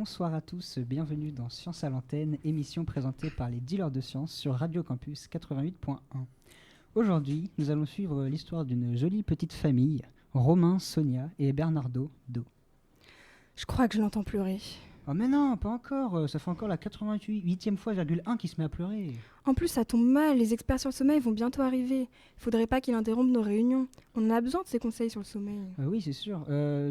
Bonsoir à tous, bienvenue dans Science à l'antenne, émission présentée par les dealers de sciences sur Radio Campus 88.1. Aujourd'hui, nous allons suivre l'histoire d'une jolie petite famille, Romain, Sonia et Bernardo Do. Je crois que je l'entends pleurer. Oh mais non, pas encore, ça fait encore la 88e fois, ,1 qui se met à pleurer. En plus, ça tombe mal, les experts sur le sommeil vont bientôt arriver. Faudrait pas qu'il interrompe nos réunions. On a besoin de ses conseils sur le sommeil. Oui, c'est sûr.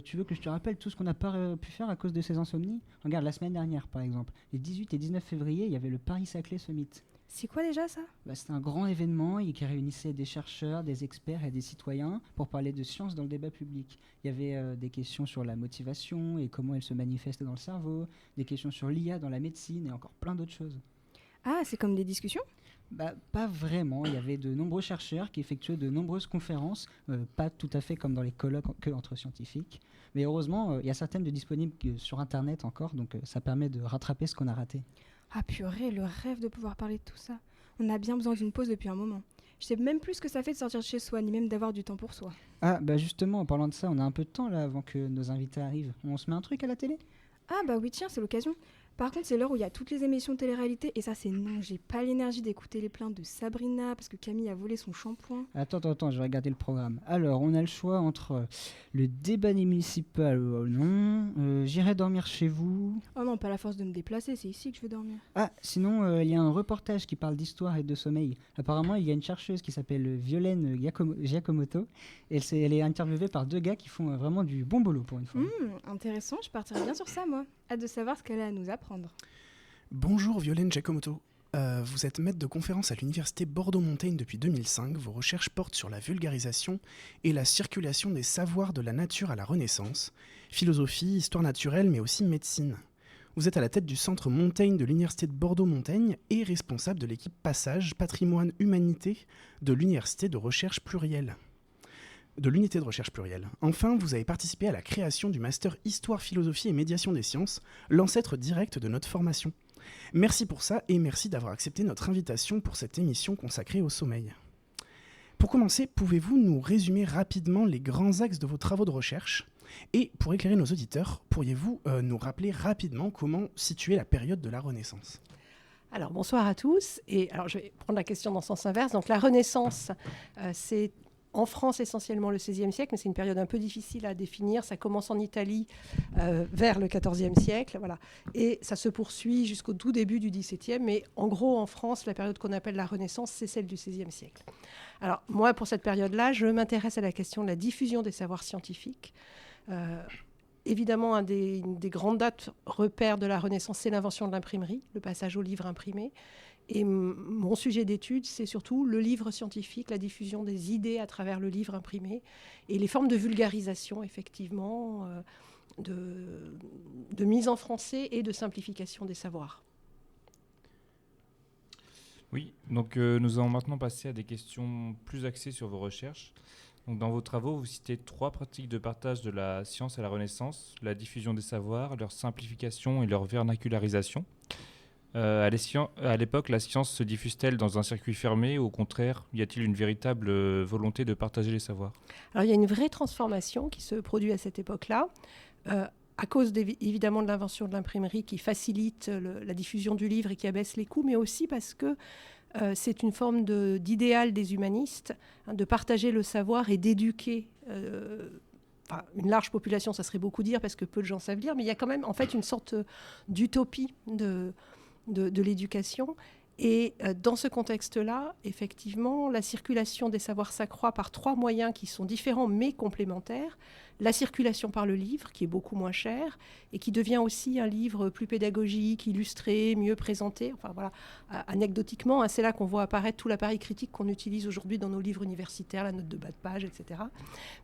Tu veux que je te rappelle tout ce qu'on n'a pas pu faire à cause de ces insomnies ? Regarde, la semaine dernière, par exemple, les 18 et 19 février, il y avait le Paris-Saclay Summit. C'est quoi déjà ça ? C'était un grand événement qui réunissait des chercheurs, des experts et des citoyens pour parler de science dans le débat public. Il y avait des questions sur la motivation et comment elle se manifeste dans le cerveau, des questions sur l'IA dans la médecine et encore plein d'autres choses. Ah, c'est comme des discussions ? Pas vraiment. Il y avait de nombreux chercheurs qui effectuaient de nombreuses conférences, pas tout à fait comme dans les colloques que entre scientifiques. Mais heureusement, il y a certaines de disponibles sur Internet encore, donc ça permet de rattraper ce qu'on a raté. Ah purée, le rêve de pouvoir parler de tout ça. On a bien besoin d'une pause depuis un moment. Je sais même plus ce que ça fait de sortir de chez soi, ni même d'avoir du temps pour soi. Ah, justement, en parlant de ça, on a un peu de temps là avant que nos invités arrivent. On se met un truc à la télé ? Ah bah oui, tiens, c'est l'occasion. Par contre, c'est l'heure où il y a toutes les émissions de télé-réalité, et ça c'est non, j'ai pas l'énergie d'écouter les plaintes de Sabrina, parce que Camille a volé son shampoing. Attends, je vais regarder le programme. Alors, on a le choix entre le débat municipal, non, j'irai dormir chez vous. Oh non, pas la force de me déplacer, c'est ici que je veux dormir. Ah, sinon, il y a un reportage qui parle d'histoire et de sommeil. Apparemment, il y a une chercheuse qui s'appelle Violaine Giacomoto, et elle est interviewée par deux gars qui font vraiment du bon boulot pour une fois. Intéressant, je partirais bien sur ça, moi. Hâte de savoir ce qu'elle a à nous apprendre. Bonjour Violaine Giacomoto. Vous êtes maître de conférence à l'université Bordeaux-Montaigne depuis 2005. Vos recherches portent sur la vulgarisation et la circulation des savoirs de la nature à la Renaissance, philosophie, histoire naturelle, mais aussi médecine. Vous êtes à la tête du centre Montaigne de l'université de Bordeaux-Montaigne et responsable de l'équipe Passage, Patrimoine, Humanité de l'université de recherche plurielle. De l'unité de recherche plurielle. Enfin, vous avez participé à la création du master Histoire, Philosophie et Médiation des Sciences, l'ancêtre direct de notre formation. Merci pour ça et merci d'avoir accepté notre invitation pour cette émission consacrée au sommeil. Pour commencer, pouvez-vous nous résumer rapidement les grands axes de vos travaux de recherche ? Et pour éclairer nos auditeurs, pourriez-vous nous rappeler rapidement comment situer la période de la Renaissance ? Alors, bonsoir à tous. Et alors, je vais prendre la question dans le sens inverse. Donc, la Renaissance, c'est en France essentiellement le XVIe siècle, mais c'est une période un peu difficile à définir. Ça commence en Italie vers le XIVe siècle, voilà. Et ça se poursuit jusqu'au tout début du XVIIe. Mais en gros, en France, la période qu'on appelle la Renaissance, c'est celle du XVIe siècle. Alors, moi, pour cette période-là, je m'intéresse à la question de la diffusion des savoirs scientifiques. Évidemment, une des grandes dates repères de la Renaissance, c'est l'invention de l'imprimerie, le passage au livre imprimé. Et mon sujet d'étude, c'est surtout le livre scientifique, la diffusion des idées à travers le livre imprimé et les formes de vulgarisation, effectivement, de mise en français et de simplification des savoirs. Oui, donc nous allons maintenant passer à des questions plus axées sur vos recherches. Donc, dans vos travaux, vous citez 3 pratiques de partage de la science à la Renaissance, la diffusion des savoirs, leur simplification et leur vernacularisation. À l'époque, la science se diffuse-t-elle dans un circuit fermé ou au contraire, y a-t-il une véritable volonté de partager les savoirs ? Alors, il y a une vraie transformation qui se produit à cette époque-là, à cause évidemment de l'invention de l'imprimerie qui facilite la diffusion du livre et qui abaisse les coûts, mais aussi parce que c'est une forme d'idéal des humanistes, de partager le savoir et d'éduquer une large population, ça serait beaucoup dire parce que peu de gens savent lire, mais il y a quand même en fait une sorte d'utopie de l'éducation. Et dans ce contexte-là, effectivement, la circulation des savoirs s'accroît par 3 moyens qui sont différents mais complémentaires. La circulation par le livre, qui est beaucoup moins cher, et qui devient aussi un livre plus pédagogique, illustré, mieux présenté. Enfin voilà, anecdotiquement, c'est là qu'on voit apparaître tout l'appareil critique qu'on utilise aujourd'hui dans nos livres universitaires, la note de bas de page, etc.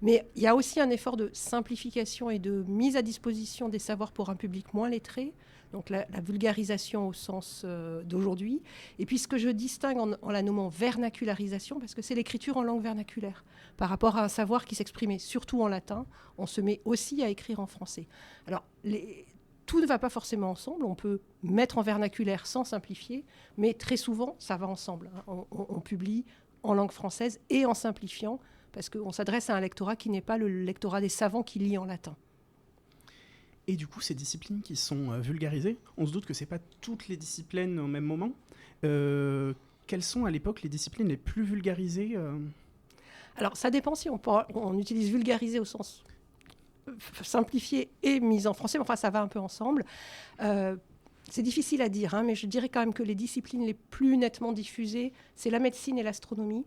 Mais il y a aussi un effort de simplification et de mise à disposition des savoirs pour un public moins lettré. Donc la vulgarisation au sens d'aujourd'hui. Et puis ce que je distingue en la nommant vernacularisation, parce que c'est l'écriture en langue vernaculaire, par rapport à un savoir qui s'exprimait surtout en latin, on se met aussi à écrire en français. Alors tout ne va pas forcément ensemble, on peut mettre en vernaculaire sans simplifier, mais très souvent ça va ensemble. On publie en langue française et en simplifiant, parce qu'on s'adresse à un lectorat qui n'est pas le lectorat des savants qui lit en latin. Et du coup, ces disciplines qui sont vulgarisées, on se doute que ce n'est pas toutes les disciplines au même moment. Quelles sont à l'époque les disciplines les plus vulgarisées Alors, ça dépend si on utilise vulgariser au sens simplifié et mise en français, mais enfin, ça va un peu ensemble. C'est difficile à dire, hein, mais je dirais quand même que les disciplines les plus nettement diffusées, c'est la médecine et l'astronomie,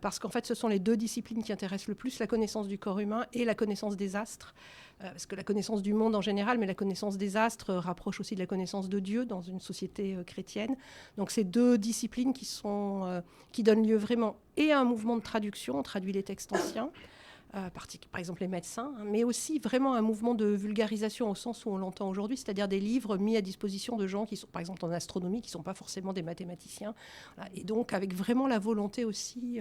parce qu'en fait, ce sont les deux disciplines qui intéressent le plus la connaissance du corps humain et la connaissance des astres, parce que la connaissance du monde en général, mais la connaissance des astres rapproche aussi de la connaissance de Dieu dans une société chrétienne. Donc, c'est deux disciplines qui donnent lieu vraiment et à un mouvement de traduction, on traduit les textes anciens, par exemple les médecins, hein, mais aussi vraiment un mouvement de vulgarisation au sens où on l'entend aujourd'hui, c'est-à-dire des livres mis à disposition de gens qui sont, par exemple en astronomie, qui ne sont pas forcément des mathématiciens, voilà, et donc avec vraiment la volonté aussi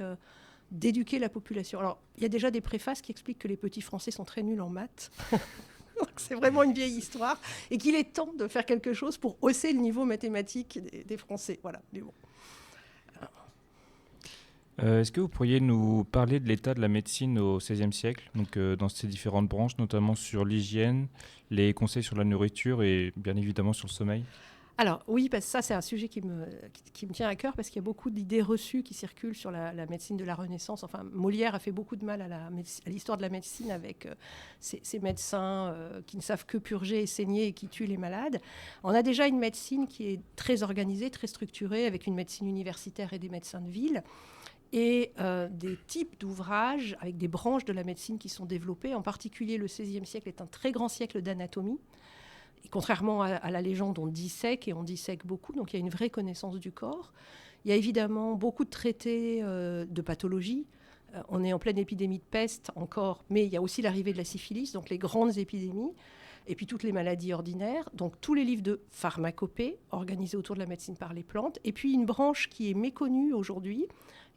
d'éduquer la population. Alors, il y a déjà des préfaces qui expliquent que les petits Français sont très nuls en maths. Donc, c'est vraiment une vieille histoire, et qu'il est temps de faire quelque chose pour hausser le niveau mathématique des Français. Voilà, mais bon. Est-ce que vous pourriez nous parler de l'état de la médecine au XVIe siècle, donc dans ses différentes branches, notamment sur l'hygiène, les conseils sur la nourriture et bien évidemment sur le sommeil? Alors oui, parce que ça c'est un sujet qui me tient à cœur, parce qu'il y a beaucoup d'idées reçues qui circulent sur la médecine de la Renaissance. Enfin, Molière a fait beaucoup de mal à l'histoire de la médecine avec ces médecins qui ne savent que purger et saigner et qui tuent les malades. On a déjà une médecine qui est très organisée, très structurée, avec une médecine universitaire et des médecins de ville. Et des types d'ouvrages avec des branches de la médecine qui sont développées. En particulier, le XVIe siècle est un très grand siècle d'anatomie. Et contrairement à la légende, on dissèque, et on dissèque beaucoup, donc il y a une vraie connaissance du corps. Il y a évidemment beaucoup de traités de pathologie. On est en pleine épidémie de peste encore, mais il y a aussi l'arrivée de la syphilis, donc les grandes épidémies, et puis toutes les maladies ordinaires. Donc tous les livres de pharmacopée, organisés autour de la médecine par les plantes. Et puis une branche qui est méconnue aujourd'hui,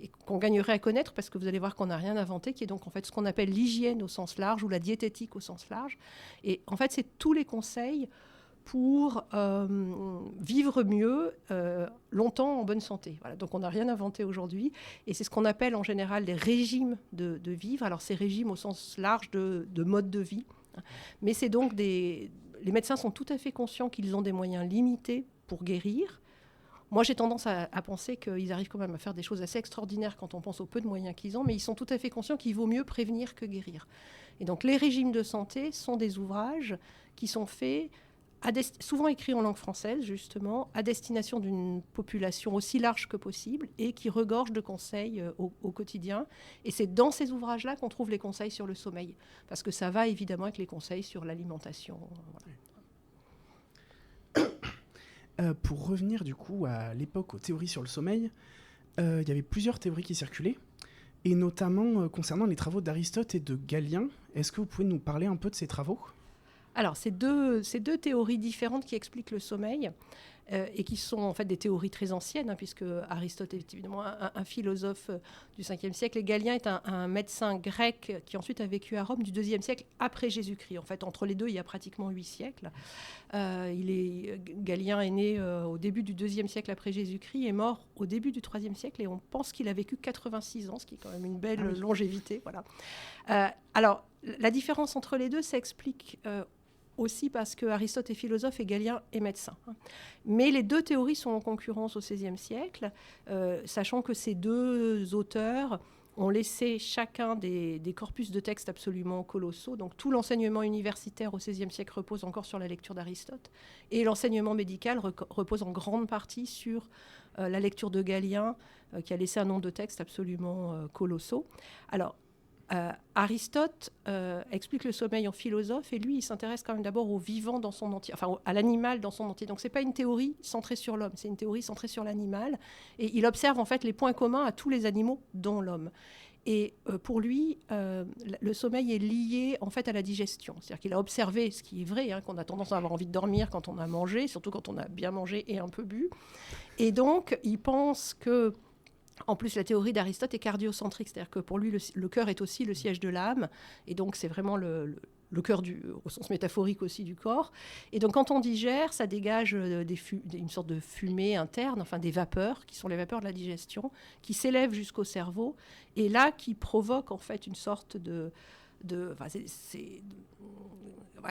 et qu'on gagnerait à connaître, parce que vous allez voir qu'on n'a rien inventé, qui est donc en fait ce qu'on appelle l'hygiène au sens large, ou la diététique au sens large. Et en fait, c'est tous les conseils pour vivre mieux longtemps en bonne santé. Voilà, donc on n'a rien inventé aujourd'hui, et c'est ce qu'on appelle en général des régimes de vivre. Alors ces régimes au sens large de mode de vie, mais c'est donc les médecins sont tout à fait conscients qu'ils ont des moyens limités pour guérir. Moi, j'ai tendance à penser qu'ils arrivent quand même à faire des choses assez extraordinaires quand on pense au peu de moyens qu'ils ont, mais ils sont tout à fait conscients qu'il vaut mieux prévenir que guérir. Et donc, les régimes de santé sont des ouvrages qui sont faits, souvent écrits en langue française, justement, à destination d'une population aussi large que possible et qui regorgent de conseils au quotidien. Et c'est dans ces ouvrages-là qu'on trouve les conseils sur le sommeil, parce que ça va évidemment avec les conseils sur l'alimentation. Voilà. Pour revenir du coup à l'époque aux théories sur le sommeil, il y avait plusieurs théories qui circulaient, et notamment concernant les travaux d'Aristote et de Galien. Est-ce que vous pouvez nous parler un peu de ces travaux ? Alors, c'est deux théories différentes qui expliquent le sommeil et qui sont en fait des théories très anciennes, hein, puisque Aristote est évidemment un philosophe du 5e siècle, et Galien est un médecin grec qui ensuite a vécu à Rome du 2e siècle après Jésus-Christ. En fait, entre les deux, il y a pratiquement 8 siècles. Galien est né au début du 2e siècle après Jésus-Christ et mort au début du 3e siècle, et on pense qu'il a vécu 86 ans, ce qui est quand même une belle longévité. Voilà. Alors, la différence entre les deux s'explique aussi parce que Aristote est philosophe et Galien est médecin. Mais les deux théories sont en concurrence au XVIe siècle, sachant que ces deux auteurs ont laissé chacun des corpus de textes absolument colossaux. Donc tout l'enseignement universitaire au XVIe siècle repose encore sur la lecture d'Aristote, et l'enseignement médical repose en grande partie sur la lecture de Galien, qui a laissé un nombre de textes absolument colossaux. Alors, Aristote explique le sommeil en philosophe, et lui, il s'intéresse quand même d'abord au vivant dans son entier, enfin à l'animal dans son entier. Donc c'est pas une théorie centrée sur l'homme, c'est une théorie centrée sur l'animal, et il observe en fait les points communs à tous les animaux, dont l'homme. Et pour lui, le sommeil est lié en fait à la digestion. C'est-à-dire qu'il a observé, ce qui est vrai, hein, qu'on a tendance à avoir envie de dormir quand on a mangé, surtout quand on a bien mangé et un peu bu. Et donc, il pense que en plus, la théorie d'Aristote est cardiocentrique, c'est-à-dire que pour lui, le cœur est aussi le siège de l'âme, et donc c'est vraiment le cœur au sens métaphorique aussi du corps. Et donc quand on digère, ça dégage une sorte de fumée interne, enfin des vapeurs, qui sont les vapeurs de la digestion, qui s'élèvent jusqu'au cerveau, et là qui provoquent en fait une sorte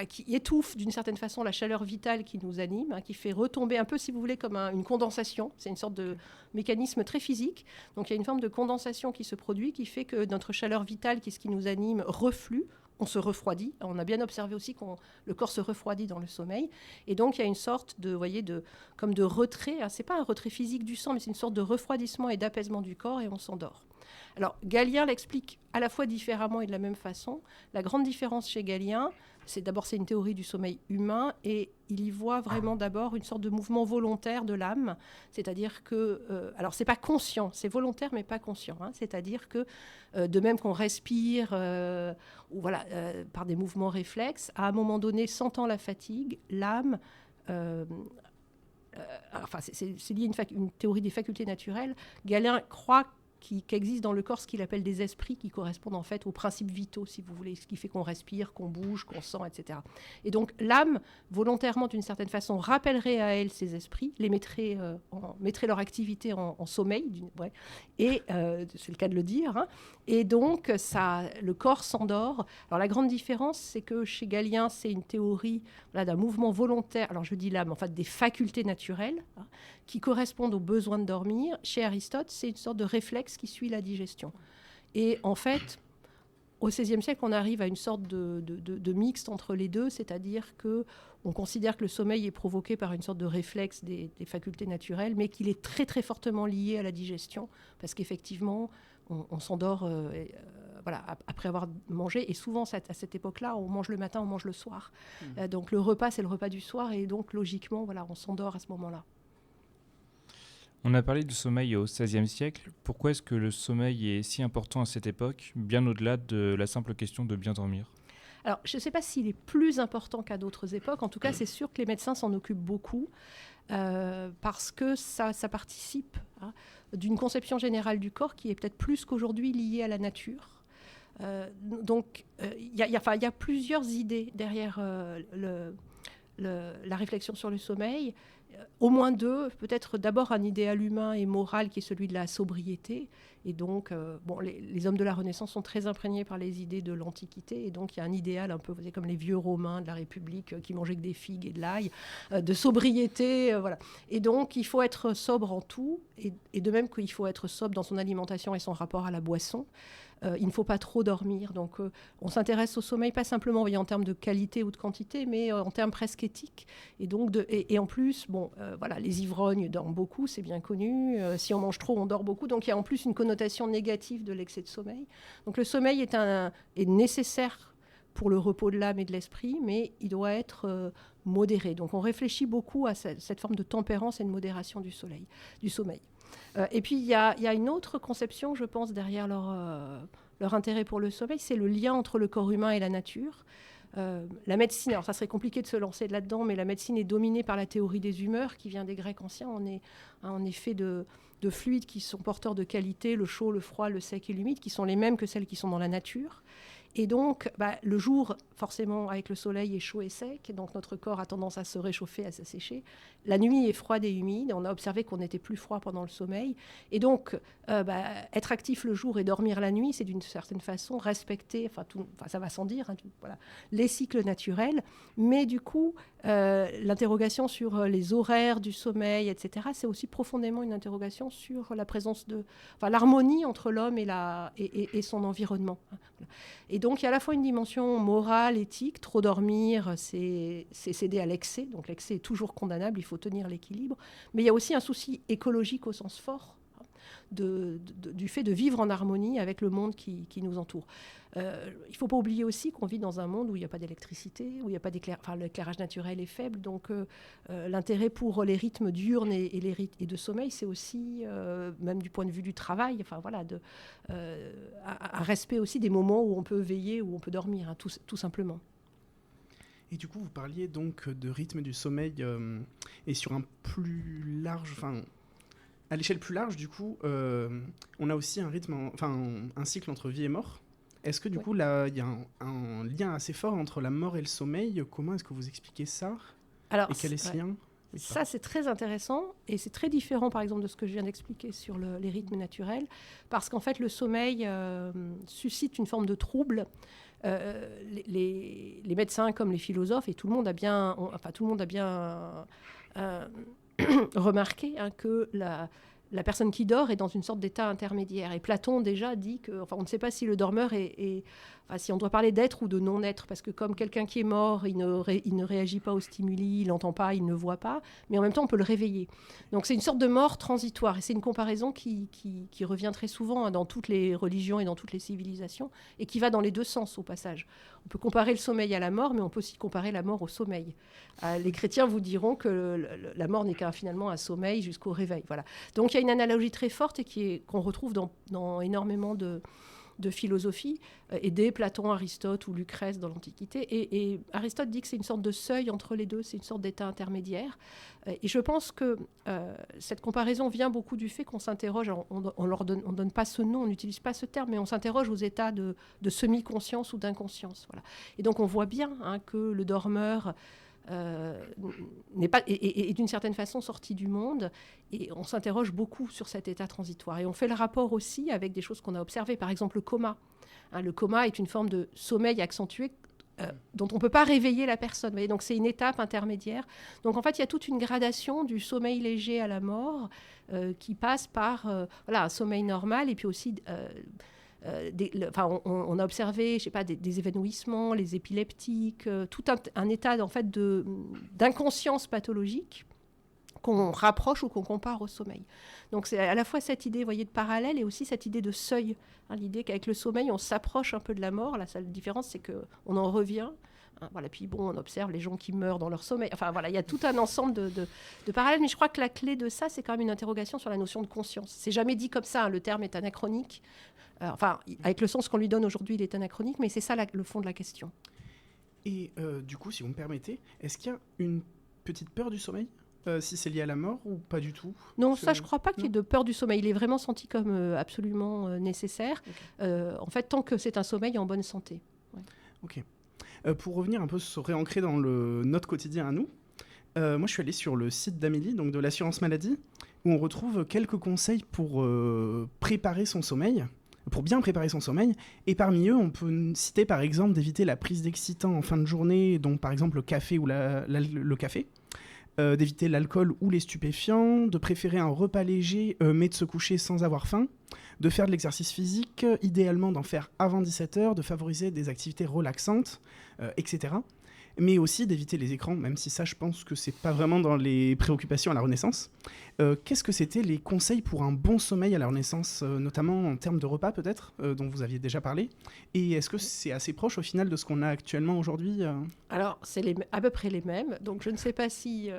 qui étouffe d'une certaine façon la chaleur vitale qui nous anime, qui fait retomber un peu, si vous voulez, comme une condensation. C'est une sorte de mécanisme très physique. Donc il y a une forme de condensation qui se produit, qui fait que notre chaleur vitale, qui est ce qui nous anime, reflue. On se refroidit. On a bien observé aussi que le corps se refroidit dans le sommeil. Et donc, il y a une sorte comme de retrait. Ce n'est pas un retrait physique du sang, mais c'est une sorte de refroidissement et d'apaisement du corps et on s'endort. Alors, Galien l'explique à la fois différemment et de la même façon. La grande différence chez Galien, c'est une théorie du sommeil humain et il y voit vraiment d'abord une sorte de mouvement volontaire de l'âme. C'est-à-dire que, alors c'est pas conscient, c'est volontaire mais pas conscient. C'est-à-dire que de même qu'on respire par des mouvements réflexes, à un moment donné, sentant la fatigue, l'âme... c'est lié à une théorie des facultés naturelles. Galien croit qu'existe dans le corps ce qu'il appelle des esprits qui correspondent en fait aux principes vitaux, si vous voulez, ce qui fait qu'on respire, qu'on bouge, qu'on sent, etc. Et donc l'âme, volontairement d'une certaine façon, rappellerait à elle ces esprits, les mettrait leur activité en sommeil, et c'est le cas de le dire, et donc le corps s'endort. Alors la grande différence, c'est que chez Galien, c'est une théorie d'un mouvement volontaire, alors je dis l'âme, en fait des facultés naturelles, qui correspondent aux besoins de dormir. Chez Aristote, c'est une sorte de réflexe qui suit la digestion. Et en fait, au XVIe siècle, on arrive à une sorte de mixte entre les deux, c'est-à-dire qu'on considère que le sommeil est provoqué par une sorte de réflexe des facultés naturelles, mais qu'il est très très fortement lié à la digestion, parce qu'effectivement, on s'endort après avoir mangé, et souvent à cette époque-là, on mange le matin, on mange le soir. Donc le repas, c'est le repas du soir, et donc logiquement, on s'endort à ce moment-là. On a parlé du sommeil au XVIe siècle. Pourquoi est-ce que le sommeil est si important à cette époque, bien au-delà de la simple question de bien dormir ? Alors, je ne sais pas s'il est plus important qu'à d'autres époques. En tout cas, c'est sûr que les médecins s'en occupent beaucoup parce que ça participe d'une conception générale du corps qui est peut-être plus qu'aujourd'hui liée à la nature. Donc, il y a plusieurs idées derrière la réflexion sur le sommeil. Au moins deux, peut-être d'abord un idéal humain et moral qui est celui de la sobriété. Et donc, les hommes de la Renaissance sont très imprégnés par les idées de l'Antiquité. Et donc, il y a un idéal un peu comme les vieux Romains de la République qui mangeaient que des figues et de l'ail, de sobriété. Voilà. Et donc, il faut être sobre en tout. Et de même qu'il faut être sobre dans son alimentation et son rapport à la boisson. Il ne faut pas trop dormir. Donc, on s'intéresse au sommeil, pas simplement en termes de qualité ou de quantité, mais en termes presque éthiques. Et, donc et en plus, les ivrognes dorment beaucoup, c'est bien connu. Si on mange trop, on dort beaucoup. Donc, il y a en plus une connotation négative de l'excès de sommeil. Donc, le sommeil est nécessaire pour le repos de l'âme et de l'esprit, mais il doit être modéré. Donc, on réfléchit beaucoup à cette forme de tempérance et de modération du sommeil. Et puis, il y a une autre conception, je pense, derrière leur intérêt pour le sommeil, c'est le lien entre le corps humain et la nature. La médecine, alors ça serait compliqué de se lancer là-dedans, mais la médecine est dominée par la théorie des humeurs qui vient des Grecs anciens. On est en effet de fluides qui sont porteurs de qualité, le chaud, le froid, le sec et l'humide, qui sont les mêmes que celles qui sont dans la nature. Et donc, le jour, forcément, avec le soleil, est chaud et sec. Donc, notre corps a tendance à se réchauffer, à s'assécher. La nuit est froide et humide. On a observé qu'on était plus froid pendant le sommeil. Et donc, être actif le jour et dormir la nuit, c'est d'une certaine façon respecter, ça va sans dire, les cycles naturels. Mais du coup, l'interrogation sur les horaires du sommeil, etc., c'est aussi profondément une interrogation sur la présence l'harmonie entre l'homme et son environnement. Et donc, il y a à la fois une dimension morale, éthique. Trop dormir, c'est céder à l'excès. Donc, l'excès est toujours condamnable, il faut tenir l'équilibre. Mais il y a aussi un souci écologique au sens fort du fait de vivre en harmonie avec le monde qui nous entoure. Il ne faut pas oublier aussi qu'on vit dans un monde où il n'y a pas d'électricité, où il n'y a pas l'éclairage naturel est faible. Donc, l'intérêt pour les rythmes diurnes et de sommeil, c'est aussi, même du point de vue du travail, un respect aussi des moments où on peut veiller, où on peut dormir, tout simplement. Et du coup, vous parliez donc de rythme du sommeil et sur un plus large... À l'échelle plus large, du coup, on a aussi un cycle entre vie et mort. Est-ce que du coup, là, il y a un lien assez fort entre la mort et le sommeil ? Comment est-ce que vous expliquez ça ? Et quel est ce lien ? Ça, c'est très intéressant et c'est très différent, par exemple, de ce que je viens d'expliquer sur les rythmes naturels, parce qu'en fait, le sommeil suscite une forme de trouble les médecins comme les philosophes, et tout le monde a bien remarqué que la personne qui dort est dans une sorte d'état intermédiaire. Et Platon déjà dit que, on ne sait pas si le dormeur si on doit parler d'être ou de non-être, parce que comme quelqu'un qui est mort, il ne réagit pas aux stimuli, il n'entend pas, il ne voit pas, mais en même temps on peut le réveiller. Donc c'est une sorte de mort transitoire, et c'est une comparaison qui revient très souvent dans toutes les religions et dans toutes les civilisations, et qui va dans les deux sens au passage. On peut comparer le sommeil à la mort, mais on peut aussi comparer la mort au sommeil. Les chrétiens vous diront que la mort n'est finalement un sommeil jusqu'au réveil. Voilà. Donc il y a une analogie très forte et qu'on retrouve dans énormément de philosophie, et dès Platon, Aristote ou Lucrèce dans l'Antiquité. Et Aristote dit que c'est une sorte de seuil entre les deux, c'est une sorte d'état intermédiaire. Et je pense que cette comparaison vient beaucoup du fait qu'on s'interroge, on donne pas ce nom, on n'utilise pas ce terme, mais on s'interroge aux états de semi-conscience ou d'inconscience. Voilà. Et donc on voit bien que le dormeur n'est pas est d'une certaine façon sorti du monde, et on s'interroge beaucoup sur cet état transitoire, et on fait le rapport aussi avec des choses qu'on a observées, par exemple le coma. Le coma est une forme de sommeil accentué dont on ne peut pas réveiller la personne, vous voyez, donc c'est une étape intermédiaire. Donc en fait il y a toute une gradation du sommeil léger à la mort qui passe par un sommeil normal, et puis aussi on a observé, je sais pas, des évanouissements, les épileptiques, tout un état en fait d'inconscience pathologique qu'on rapproche ou qu'on compare au sommeil. Donc c'est à la fois cette idée, vous voyez, de parallèle, et aussi cette idée de seuil. L'idée qu'avec le sommeil, on s'approche un peu de la mort. La seule différence, c'est qu'on en revient. Voilà, puis on observe les gens qui meurent dans leur sommeil. Enfin voilà, il y a tout un ensemble de parallèles, mais je crois que la clé de ça, c'est quand même une interrogation sur la notion de conscience. C'est jamais dit comme ça, le terme est anachronique. Avec le sens qu'on lui donne aujourd'hui, il est anachronique, mais c'est ça le fond de la question. Et du coup, si vous me permettez, est-ce qu'il y a une petite peur du sommeil, si c'est lié à la mort, ou pas du tout? Non, ça, je ne crois pas qu'il y ait de peur du sommeil. Il est vraiment senti comme absolument nécessaire, en fait, tant que c'est un sommeil en bonne santé. Ouais. Ok. Pour revenir un peu, se réancrer dans notre quotidien à nous, moi je suis allé sur le site d'Amélie, donc de l'assurance maladie, où on retrouve quelques conseils pour préparer son sommeil, pour bien préparer son sommeil, et parmi eux on peut citer par exemple d'éviter la prise d'excitants en fin de journée, donc par exemple le café ou le café, d'éviter l'alcool ou les stupéfiants, de préférer un repas léger mais de se coucher sans avoir faim, de faire de l'exercice physique, idéalement d'en faire avant 17h, de favoriser des activités relaxantes, etc. Mais aussi d'éviter les écrans, même si ça je pense que c'est pas vraiment dans les préoccupations à la Renaissance. Qu'est-ce que c'était les conseils pour un bon sommeil à la Renaissance, notamment en termes de repas peut-être, dont vous aviez déjà parlé, et est-ce que c'est assez proche au final de ce qu'on a actuellement aujourd'hui Alors c'est à peu près les mêmes, donc je ne sais pas si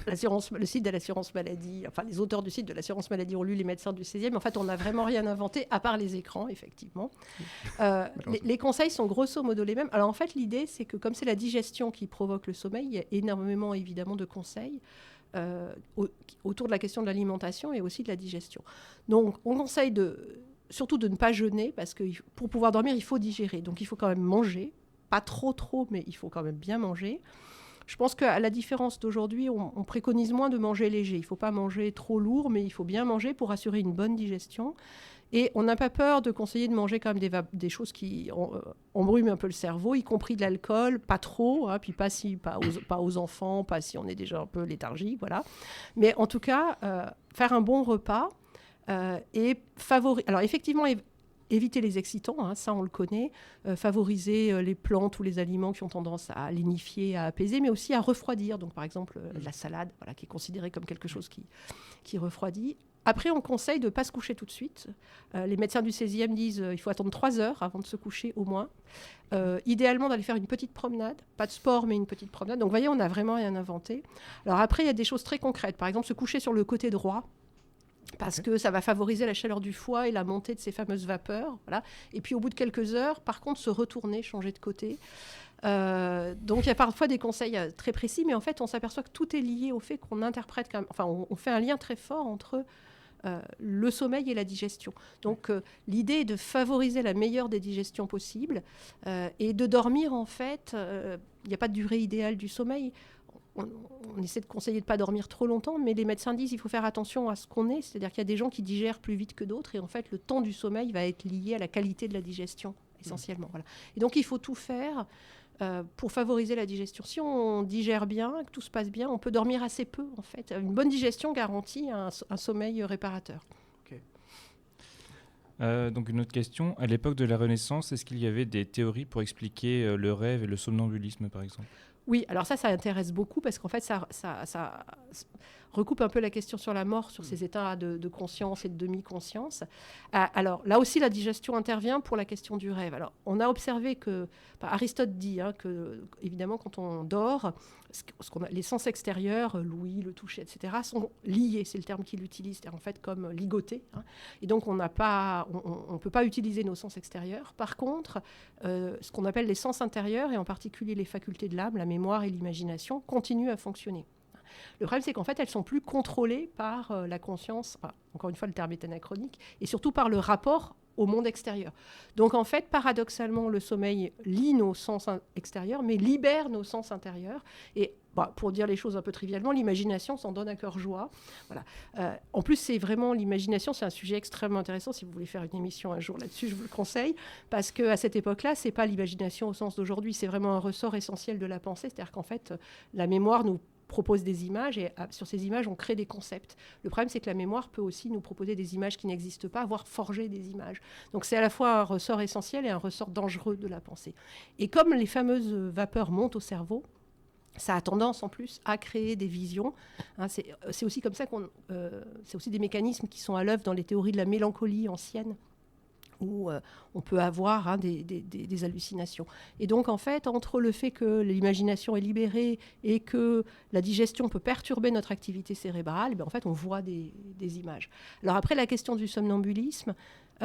le site de l'assurance maladie, enfin les auteurs du site de l'assurance maladie ont lu les médecins du 16e. En fait, on n'a vraiment rien inventé à part les écrans, effectivement. Les conseils sont grosso modo les mêmes. Alors en fait, l'idée, c'est que comme c'est la digestion qui provoque le sommeil, il y a énormément évidemment de conseils autour de la question de l'alimentation et aussi de la digestion. Donc on conseille surtout de ne pas jeûner, parce que pour pouvoir dormir, il faut digérer. Donc il faut quand même manger, pas trop, mais il faut quand même bien manger. Je pense qu'à la différence d'aujourd'hui, on préconise moins de manger léger. Il ne faut pas manger trop lourd, mais il faut bien manger pour assurer une bonne digestion. Et on n'a pas peur de conseiller de manger quand même des choses qui embrument un peu le cerveau, y compris de l'alcool, pas trop, puis pas aux enfants, pas si on est déjà un peu léthargique, voilà. Mais en tout cas, faire un bon repas et alors effectivement, éviter les excitants, ça on le connaît, favoriser les plantes ou les aliments qui ont tendance à lénifier, à apaiser, mais aussi à refroidir. Donc par exemple la salade, voilà, qui est considérée comme quelque chose qui refroidit. Après, on conseille de ne pas se coucher tout de suite. Les médecins du 16e disent qu'il faut attendre 3 heures avant de se coucher au moins. Idéalement, d'aller faire une petite promenade. Pas de sport, mais une petite promenade. Donc vous voyez, on n'a vraiment rien inventé. Alors après, il y a des choses très concrètes. Par exemple, se coucher sur le côté droit, parce que ça va favoriser la chaleur du foie et la montée de ces fameuses vapeurs. Voilà. Et puis au bout de quelques heures, par contre, se retourner, changer de côté. Donc il y a parfois des conseils très précis, mais en fait, on s'aperçoit que tout est lié au fait qu'on interprète quand même, enfin, on fait un lien très fort entre le sommeil et la digestion. Donc l'idée est de favoriser la meilleure des digestions possibles et de dormir, en fait, il n'y a pas de durée idéale du sommeil. On essaie de conseiller de ne pas dormir trop longtemps, mais les médecins disent qu'il faut faire attention à ce qu'on est. C'est-à-dire qu'il y a des gens qui digèrent plus vite que d'autres, et en fait, le temps du sommeil va être lié à la qualité de la digestion essentiellement. Voilà. Et donc, il faut tout faire pour favoriser la digestion. Si on digère bien, que tout se passe bien, on peut dormir assez peu, en fait. Une bonne digestion garantit un sommeil réparateur. Donc une autre question, à l'époque de la Renaissance, est-ce qu'il y avait des théories pour expliquer le rêve et le somnambulisme par exemple ? Oui, alors ça intéresse beaucoup parce qu'en fait, ça recoupe un peu la question sur la mort, sur ces états de conscience et de demi-conscience. Alors là aussi, la digestion intervient pour la question du rêve. Alors on a observé que, Aristote dit que, évidemment, quand on dort, les sens extérieurs, l'ouïe, le toucher, etc., sont liés, c'est le terme qu'il utilise, c'est en fait comme ligotés. Et donc on ne peut pas utiliser nos sens extérieurs. Par contre, ce qu'on appelle les sens intérieurs, et en particulier les facultés de l'âme, la mémoire et l'imagination, continuent à fonctionner. Le problème, c'est qu'en fait, elles sont plus contrôlées par la conscience. Encore une fois, le terme est anachronique, et surtout par le rapport au monde extérieur. Donc, en fait, paradoxalement, le sommeil lie nos sens extérieurs, mais libère nos sens intérieurs. Et pour dire les choses un peu trivialement, l'imagination s'en donne à cœur joie. Voilà. En plus, c'est vraiment l'imagination, c'est un sujet extrêmement intéressant. Si vous voulez faire une émission un jour là-dessus, je vous le conseille, parce qu'à cette époque-là, c'est pas l'imagination au sens d'aujourd'hui, c'est vraiment un ressort essentiel de la pensée. C'est-à-dire qu'en fait, la mémoire nous propose des images et sur ces images, on crée des concepts. Le problème, c'est que la mémoire peut aussi nous proposer des images qui n'existent pas, voire forger des images. Donc, c'est à la fois un ressort essentiel et un ressort dangereux de la pensée. Et comme les fameuses vapeurs montent au cerveau, ça a tendance en plus à créer des visions. C'est aussi comme ça c'est aussi des mécanismes qui sont à l'œuvre dans les théories de la mélancolie ancienne, où on peut avoir des hallucinations. Et donc, en fait, entre le fait que l'imagination est libérée et que la digestion peut perturber notre activité cérébrale, en fait, on voit des images. Alors après, la question du somnambulisme, on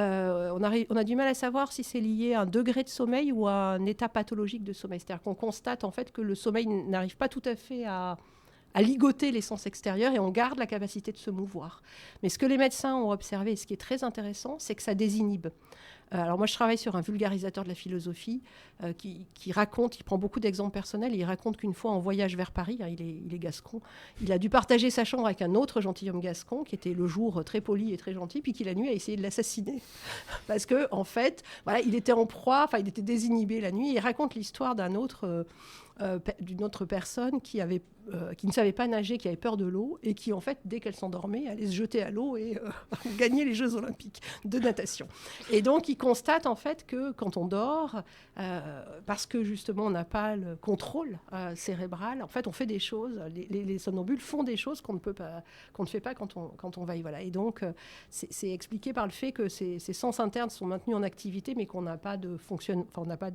a du mal à savoir si c'est lié à un degré de sommeil ou à un état pathologique de sommeil. C'est-à-dire qu'on constate en fait que le sommeil n'arrive pas tout à fait à ligoter les sens extérieurs et on garde la capacité de se mouvoir. Mais ce que les médecins ont observé, et ce qui est très intéressant, c'est que ça désinhibe. Alors moi, je travaille sur un vulgarisateur de la philosophie qui raconte, il prend beaucoup d'exemples personnels, et il raconte qu'une fois en voyage vers Paris, il est gascon, il a dû partager sa chambre avec un autre gentilhomme gascon qui était le jour très poli et très gentil, puis qui la nuit a essayé de l'assassiner. Parce que en fait, il était en proie, il était désinhibé la nuit. Il raconte l'histoire d'une autre personne qui ne savait pas nager, qui avait peur de l'eau, et qui, en fait, dès qu'elle s'endormait, allait se jeter à l'eau et gagner les Jeux Olympiques de natation. Et donc, il constate, en fait, que quand on dort, parce que, justement, on n'a pas le contrôle cérébral, en fait, on fait des choses, les somnambules font des choses qu'on ne fait pas quand on veille. Voilà. Et donc, c'est expliqué par le fait que ces sens internes sont maintenus en activité, mais qu'on n'a pas de fonctionnement, on n'a pas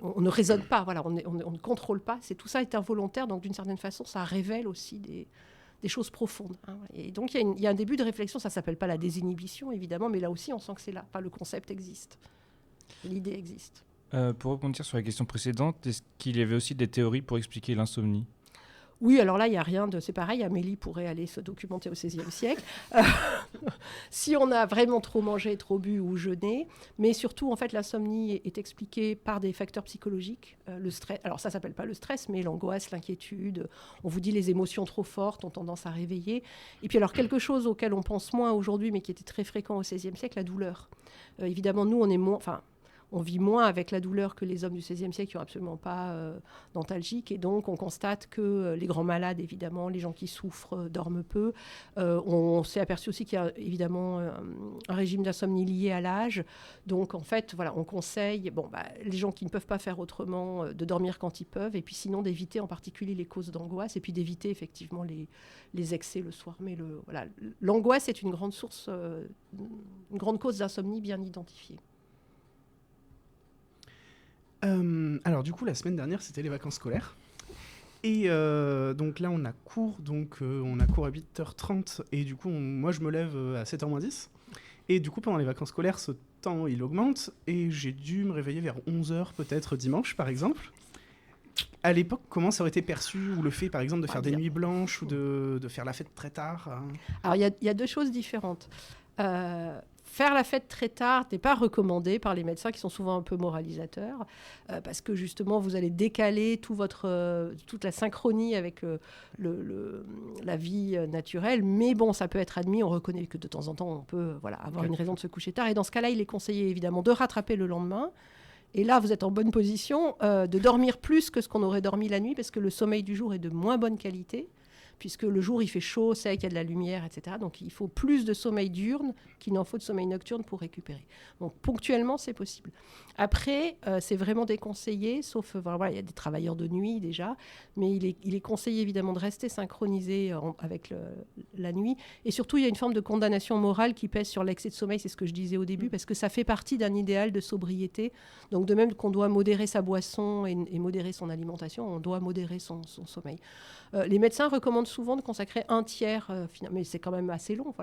on ne raisonne pas, on ne contrôle pas. Tout ça est involontaire, donc d'une certaine façon, ça révèle aussi des choses profondes. Et donc il y a un début de réflexion, ça ne s'appelle pas la désinhibition, évidemment, mais là aussi, on sent que c'est là. Le concept existe, l'idée existe. Pour rebondir sur la question précédente, est-ce qu'il y avait aussi des théories pour expliquer l'insomnie ? Oui, alors là, il n'y a rien de... C'est pareil, Amélie pourrait aller se documenter au XVIe siècle. Si on a vraiment trop mangé, trop bu ou jeûné, mais surtout, en fait, l'insomnie est expliquée par des facteurs psychologiques. Le stress, alors ça ne s'appelle pas le stress, mais l'angoisse, l'inquiétude. On vous dit les émotions trop fortes ont tendance à réveiller. Et puis alors, quelque chose auquel on pense moins aujourd'hui, mais qui était très fréquent au XVIe siècle, la douleur. Évidemment, nous, on est moins... on vit moins avec la douleur que les hommes du XVIe siècle qui n'ont absolument pas d'antalgique. Et donc, on constate que les grands malades, évidemment, les gens qui souffrent, dorment peu. On s'est aperçu aussi qu'il y a évidemment un régime d'insomnie lié à l'âge. Donc, en fait, on conseille les gens qui ne peuvent pas faire autrement de dormir quand ils peuvent. Et puis, sinon, d'éviter en particulier les causes d'angoisse. Et puis, d'éviter effectivement les excès le soir. Mais l'angoisse est une grande source, une grande cause d'insomnie bien identifiée. Alors du coup, la semaine dernière, c'était les vacances scolaires. Et donc là, on a cours à 8h30. Et du coup, moi, je me lève à 7h-10. Et du coup, pendant les vacances scolaires, ce temps, il augmente. Et j'ai dû me réveiller vers 11h, peut-être dimanche, par exemple. À l'époque, comment ça aurait été perçu, ou le fait, par exemple, de faire des nuits blanches, ou de faire la fête très tard Alors, il y a deux choses différentes. faire la fête très tard n'est pas recommandé par les médecins qui sont souvent un peu moralisateurs, parce que justement, vous allez décaler toute la synchronie avec la vie naturelle. Mais bon, ça peut être admis. On reconnaît que de temps en temps, on peut avoir une raison de se coucher tard. Et dans ce cas-là, il est conseillé évidemment de rattraper le lendemain. Et là, vous êtes en bonne position de dormir plus que ce qu'on aurait dormi la nuit, parce que le sommeil du jour est de moins bonne qualité, puisque le jour, il fait chaud, sec, il y a de la lumière, etc. Donc, il faut plus de sommeil diurne qu'il n'en faut de sommeil nocturne pour récupérer. Donc, ponctuellement, c'est possible. Après, c'est vraiment déconseillé, sauf, il y a des travailleurs de nuit déjà, mais il est conseillé évidemment de rester synchronisé avec la nuit. Et surtout, il y a une forme de condamnation morale qui pèse sur l'excès de sommeil, c'est ce que je disais au début, parce que ça fait partie d'un idéal de sobriété. Donc, de même qu'on doit modérer sa boisson et modérer son alimentation, on doit modérer son sommeil. Les médecins recommandent souvent de consacrer un tiers, mais c'est quand même assez long,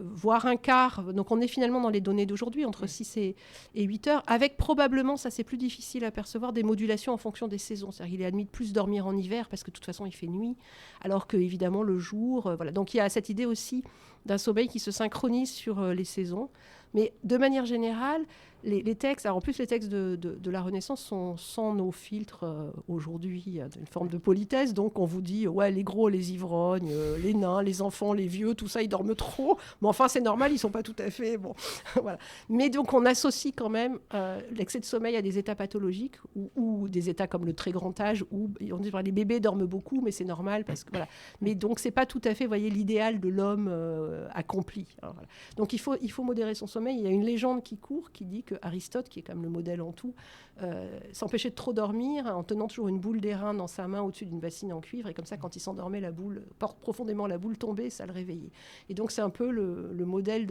voire un quart. Donc on est finalement dans les données d'aujourd'hui, entre 6 et 8 heures, avec probablement, ça c'est plus difficile à percevoir, des modulations en fonction des saisons. C'est-à-dire qu'il est admis de plus dormir en hiver, parce que de toute façon il fait nuit, alors que évidemment le jour... Donc il y a cette idée aussi d'un sommeil qui se synchronise sur les saisons. Mais de manière générale, les textes, alors en plus les textes de la Renaissance sont sans nos filtres aujourd'hui, une forme de politesse, donc on vous dit, ouais, les gros, les ivrognes, les nains, les enfants, les vieux, tout ça, ils dorment trop, mais enfin c'est normal, ils sont pas tout à fait, bon, voilà. Mais donc on associe quand même l'excès de sommeil à des états pathologiques, ou des états comme le très grand âge, où on dit, les bébés dorment beaucoup, mais c'est normal, parce que voilà. Mais donc c'est pas tout à fait, vous voyez, l'idéal de l'homme accompli. Alors, voilà. Donc il faut modérer son sommeil. Il y a une légende qui court, qui dit que Aristote, qui est comme le modèle en tout, s'empêchait de trop dormir en tenant toujours une boule d'airain dans sa main au-dessus d'une bassine en cuivre, et comme ça, quand il s'endormait, la boule, profondément la boule tombait, ça le réveillait. Et donc c'est un peu le modèle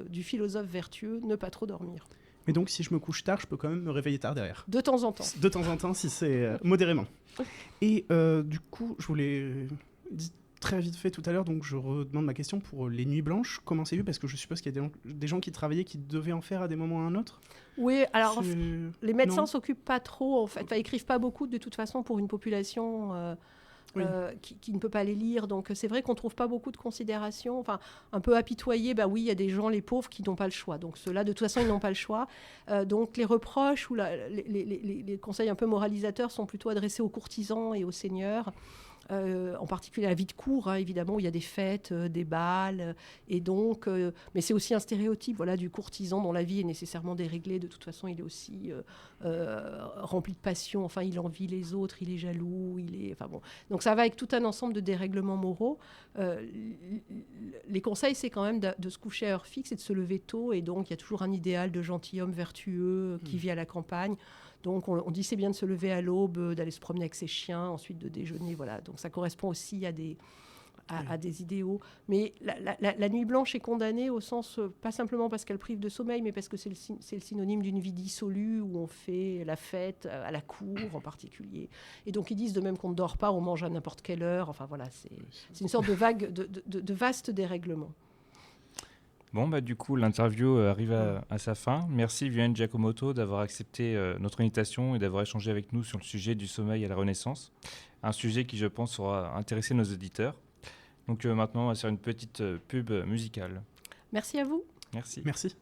du philosophe vertueux, ne pas trop dormir. Mais donc si je me couche tard, je peux quand même me réveiller tard derrière. De temps en temps. De temps en temps, si c'est modérément. Et du coup, je voulais dire très vite fait tout à l'heure, donc je redemande ma question pour les nuits blanches. Comment c'est vu? Parce que je suppose qu'il y a des gens qui travaillaient, qui devaient en faire à des moments ou à un autre. Oui, alors les médecins s'occupent pas trop, en fait. Écrivent pas beaucoup de toute façon pour une population qui ne peut pas les lire. Donc c'est vrai qu'on trouve pas beaucoup de considération. Enfin, un peu apitoyé, oui, il y a des gens, les pauvres, qui n'ont pas le choix. Donc ceux-là, de toute façon, ils n'ont pas le choix. Donc les reproches ou les conseils un peu moralisateurs sont plutôt adressés aux courtisans et aux seigneurs. En particulier la vie de cour, évidemment, où il y a des fêtes, des bals, et donc, mais c'est aussi un stéréotype, du courtisan dont la vie est nécessairement déréglée. De toute façon, il est aussi rempli de passion. Enfin, il envie les autres, il est jaloux, Donc ça va avec tout un ensemble de dérèglements moraux. Les conseils, c'est quand même de se coucher à heure fixe et de se lever tôt. Et donc, il y a toujours un idéal de gentilhomme vertueux qui vit à la campagne. Donc, on dit c'est bien de se lever à l'aube, d'aller se promener avec ses chiens, ensuite de déjeuner, voilà. Donc, ça correspond aussi à des idéaux. Mais la nuit blanche est condamnée au sens, pas simplement parce qu'elle prive de sommeil, mais parce que c'est le synonyme d'une vie dissolue, où on fait la fête à la cour en particulier. Et donc, ils disent de même qu'on ne dort pas, on mange à n'importe quelle heure. Enfin, voilà, c'est une sorte de vague, de vaste dérèglement. Bon, du coup, l'interview arrive à sa fin. Merci Violaine Giacomotto d'avoir accepté notre invitation et d'avoir échangé avec nous sur le sujet du sommeil à la Renaissance. Un sujet qui, je pense, aura intéressé nos auditeurs. Donc maintenant, on va faire une petite pub musicale. Merci à vous. Merci. Merci.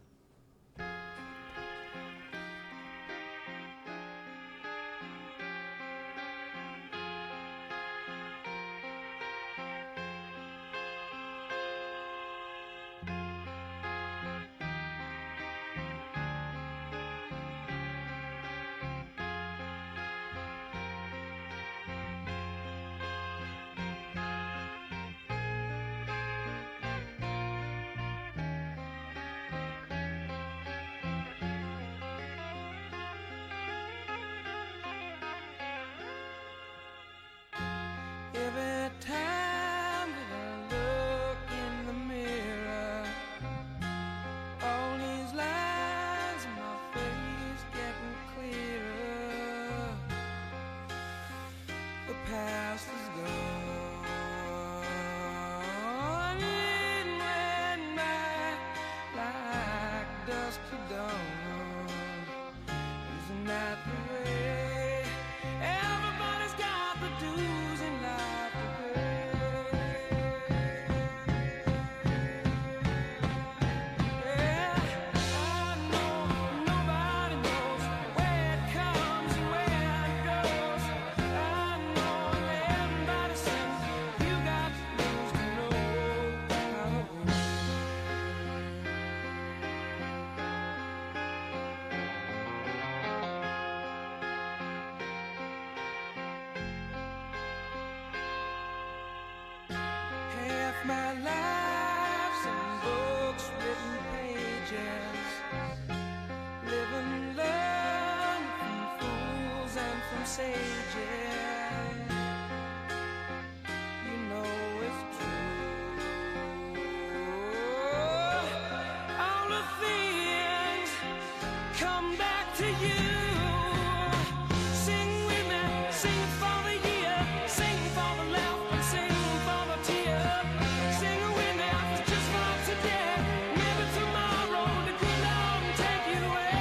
my life's in books, written pages. Live and learn from fools and from sages. You know it's true. All the things come back to you. Sing with me, sing for the year, sing for the laugh and sing for the tear. Sing with me, just for today. Maybe tomorrow the good Lord will take you away.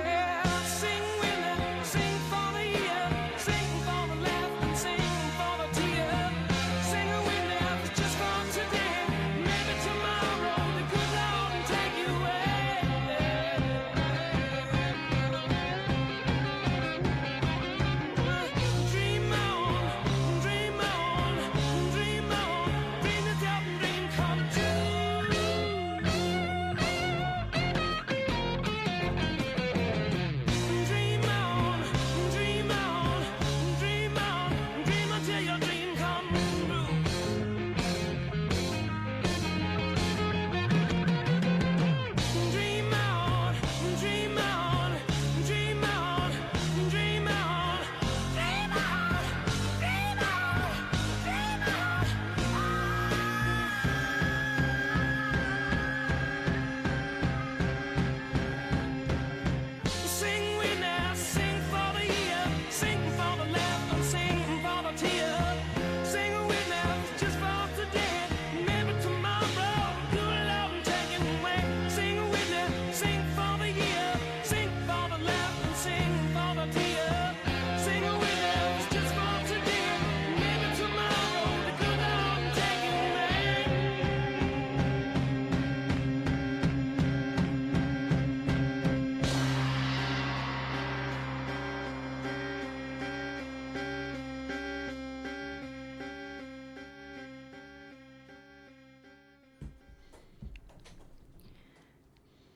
Yeah, sing with me, sing for the year, sing for the laugh and sing for the tear. Sing with me, just for today. Maybe tomorrow the good Lord will take you away. Dream on, dream on, dream on, dream the double dream come true. Dream on, dream on, dream on, dream until your dream come true. Dream on, dream on, dream on, dream on, dream on, dream on, dream on. Sing with me, sing for the year, sing for the laugh and sing for the tear. Sing with me, just for today. Maybe tomorrow, good Lord will take it away. Sing with me, sing for the year, sing for the laugh and sing for the tear. Sing with me, just for today. Maybe tomorrow, the good Lord will take it away.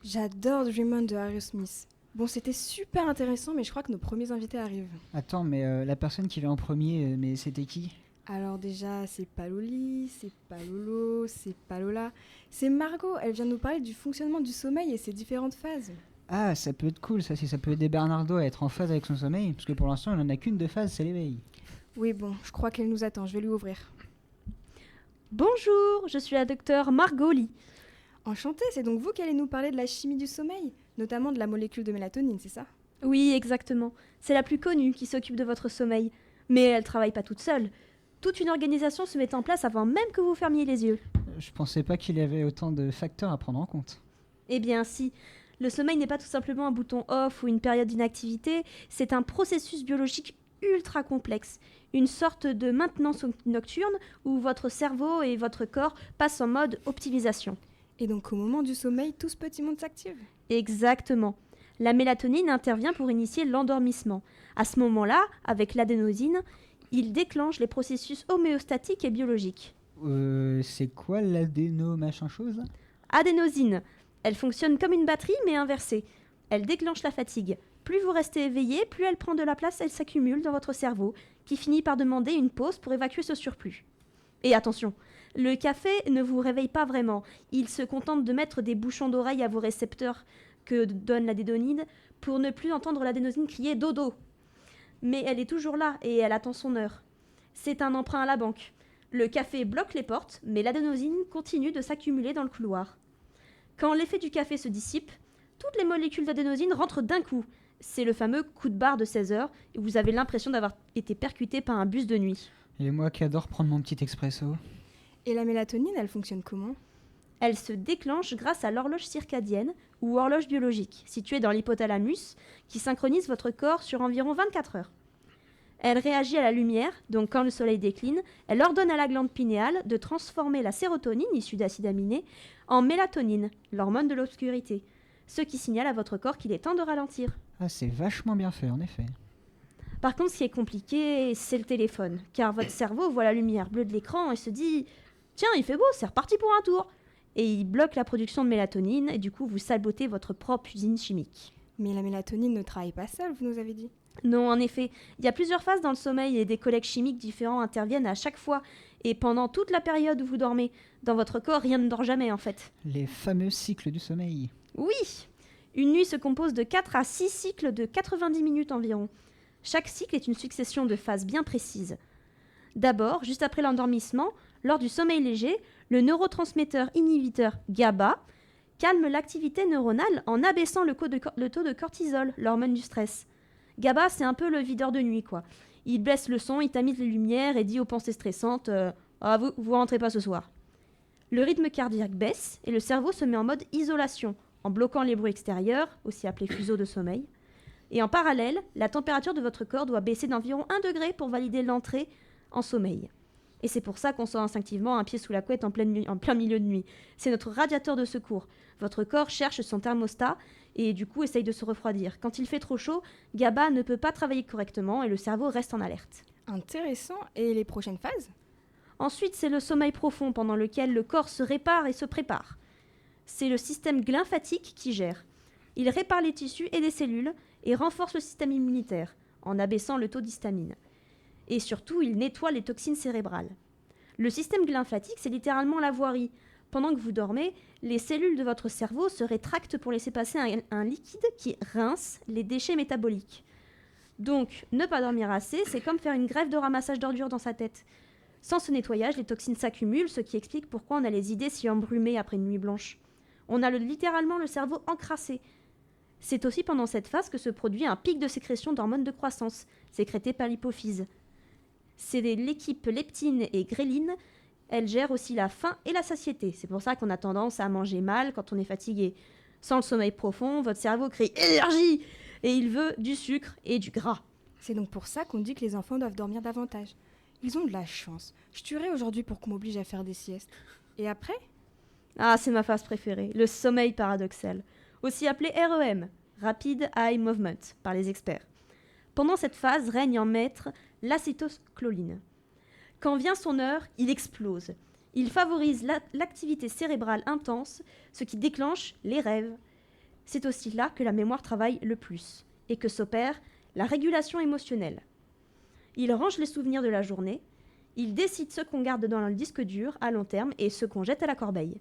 J'adore Dream On de Aerosmith. Bon, c'était super intéressant, mais je crois que nos premiers invités arrivent. Attends, mais la personne qui vient en premier, mais c'était qui? Alors déjà, c'est pas Loli, c'est pas Lolo, c'est pas Lola. C'est Margot, elle vient nous parler du fonctionnement du sommeil et ses différentes phases. Ah, ça peut être cool, ça, si ça peut aider Bernardo à être en phase avec son sommeil, parce que pour l'instant, il n'en a qu'une de phase, c'est l'éveil. Oui, bon, je crois qu'elle nous attend, je vais lui ouvrir. Bonjour, je suis la docteure Margot Lee. Enchantée, c'est donc vous qui allez nous parler de la chimie du sommeil, notamment de la molécule de mélatonine, c'est ça? Oui, exactement. C'est la plus connue qui s'occupe de votre sommeil. Mais elle travaille pas toute seule. Toute une organisation se met en place avant même que vous fermiez les yeux. Je pensais pas qu'il y avait autant de facteurs à prendre en compte. Eh bien si, le sommeil n'est pas tout simplement un bouton off ou une période d'inactivité, c'est un processus biologique ultra complexe, une sorte de maintenance nocturne où votre cerveau et votre corps passent en mode optimisation. Et donc au moment du sommeil, tout ce petit monde s'active? Exactement. La mélatonine intervient pour initier l'endormissement. À ce moment-là, avec l'adénosine, il déclenche les processus homéostatiques et biologiques. C'est quoi l'adéno machin chose? Adénosine. Elle fonctionne comme une batterie mais inversée. Elle déclenche la fatigue. Plus vous restez éveillé, plus elle prend de la place, elle s'accumule dans votre cerveau, qui finit par demander une pause pour évacuer ce surplus. Et attention, le café ne vous réveille pas vraiment. Il se contente de mettre des bouchons d'oreille à vos récepteurs que donne l'adénosine pour ne plus entendre l'adénosine crier dodo. Mais elle est toujours là et elle attend son heure. C'est un emprunt à la banque. Le café bloque les portes, mais l'adénosine continue de s'accumuler dans le couloir. Quand l'effet du café se dissipe, toutes les molécules d'adénosine rentrent d'un coup. C'est le fameux coup de barre de 16 heures et vous avez l'impression d'avoir été percuté par un bus de nuit. Et moi qui adore prendre mon petit expresso. Et la mélatonine, elle fonctionne comment? Elle se déclenche grâce à l'horloge circadienne ou horloge biologique, située dans l'hypothalamus, qui synchronise votre corps sur environ 24 heures. Elle réagit à la lumière, donc quand le soleil décline, elle ordonne à la glande pinéale de transformer la sérotonine, issue d'acides aminés, en mélatonine, l'hormone de l'obscurité, ce qui signale à votre corps qu'il est temps de ralentir. Ah, c'est vachement bien fait, en effet. Par contre, ce qui est compliqué, c'est le téléphone, car votre cerveau voit la lumière bleue de l'écran et se dit « Tiens, il fait beau, c'est reparti pour un tour !» Et il bloque la production de mélatonine, et du coup, vous sabotez votre propre usine chimique. Mais la mélatonine ne travaille pas seule, vous nous avez dit. Non, en effet, il y a plusieurs phases dans le sommeil et des collègues chimiques différents interviennent à chaque fois. Et pendant toute la période où vous dormez, dans votre corps, rien ne dort jamais en fait. Les fameux cycles du sommeil. Oui, une nuit se compose de 4 à 6 cycles de 90 minutes environ. Chaque cycle est une succession de phases bien précises. D'abord, juste après l'endormissement, lors du sommeil léger, le neurotransmetteur inhibiteur GABA calme l'activité neuronale en abaissant le taux de cortisol, l'hormone du stress. GABA, c'est un peu le videur de nuit, quoi. Il baisse le son, il tamise les lumières et dit aux pensées stressantes Ah, vous rentrez pas ce soir. Le rythme cardiaque baisse et le cerveau se met en mode isolation, en bloquant les bruits extérieurs, aussi appelés fuseaux de sommeil. Et en parallèle, la température de votre corps doit baisser d'environ 1 degré pour valider l'entrée en sommeil. Et c'est pour ça qu'on sort instinctivement un pied sous la couette en plein milieu de nuit. C'est notre radiateur de secours. Votre corps cherche son thermostat et du coup essaye de se refroidir. Quand il fait trop chaud, GABA ne peut pas travailler correctement et le cerveau reste en alerte. Intéressant. Et les prochaines phases? Ensuite, c'est le sommeil profond pendant lequel le corps se répare et se prépare. C'est le système lymphatique qui gère. Il répare les tissus et les cellules et renforce le système immunitaire en abaissant le taux d'histamine. Et surtout, il nettoie les toxines cérébrales. Le système lymphatique, c'est littéralement la voirie. Pendant que vous dormez, les cellules de votre cerveau se rétractent pour laisser passer un liquide qui rince les déchets métaboliques. Donc, ne pas dormir assez, c'est comme faire une grève de ramassage d'ordures dans sa tête. Sans ce nettoyage, les toxines s'accumulent, ce qui explique pourquoi on a les idées si embrumées après une nuit blanche. On a littéralement le cerveau encrassé. C'est aussi pendant cette phase que se produit un pic de sécrétion d'hormones de croissance, sécrétées par l'hypophyse. C'est l'équipe leptine et gréline. Elle gère aussi la faim et la satiété. C'est pour ça qu'on a tendance à manger mal quand on est fatigué. Sans le sommeil profond, votre cerveau crie « énergie !» et il veut du sucre et du gras. C'est donc pour ça qu'on dit que les enfants doivent dormir davantage. Ils ont de la chance. Je tuerais aujourd'hui pour qu'on m'oblige à faire des siestes. Et après? Ah, c'est ma phase préférée, le sommeil paradoxal, aussi appelé REM, Rapid Eye Movement, par les experts. Pendant cette phase règne en maître l'acétylcholine. Quand vient son heure, il explose. Il favorise l'activité cérébrale intense, ce qui déclenche les rêves. C'est aussi là que la mémoire travaille le plus, et que s'opère la régulation émotionnelle. Il range les souvenirs de la journée, il décide ce qu'on garde dans le disque dur à long terme et ce qu'on jette à la corbeille.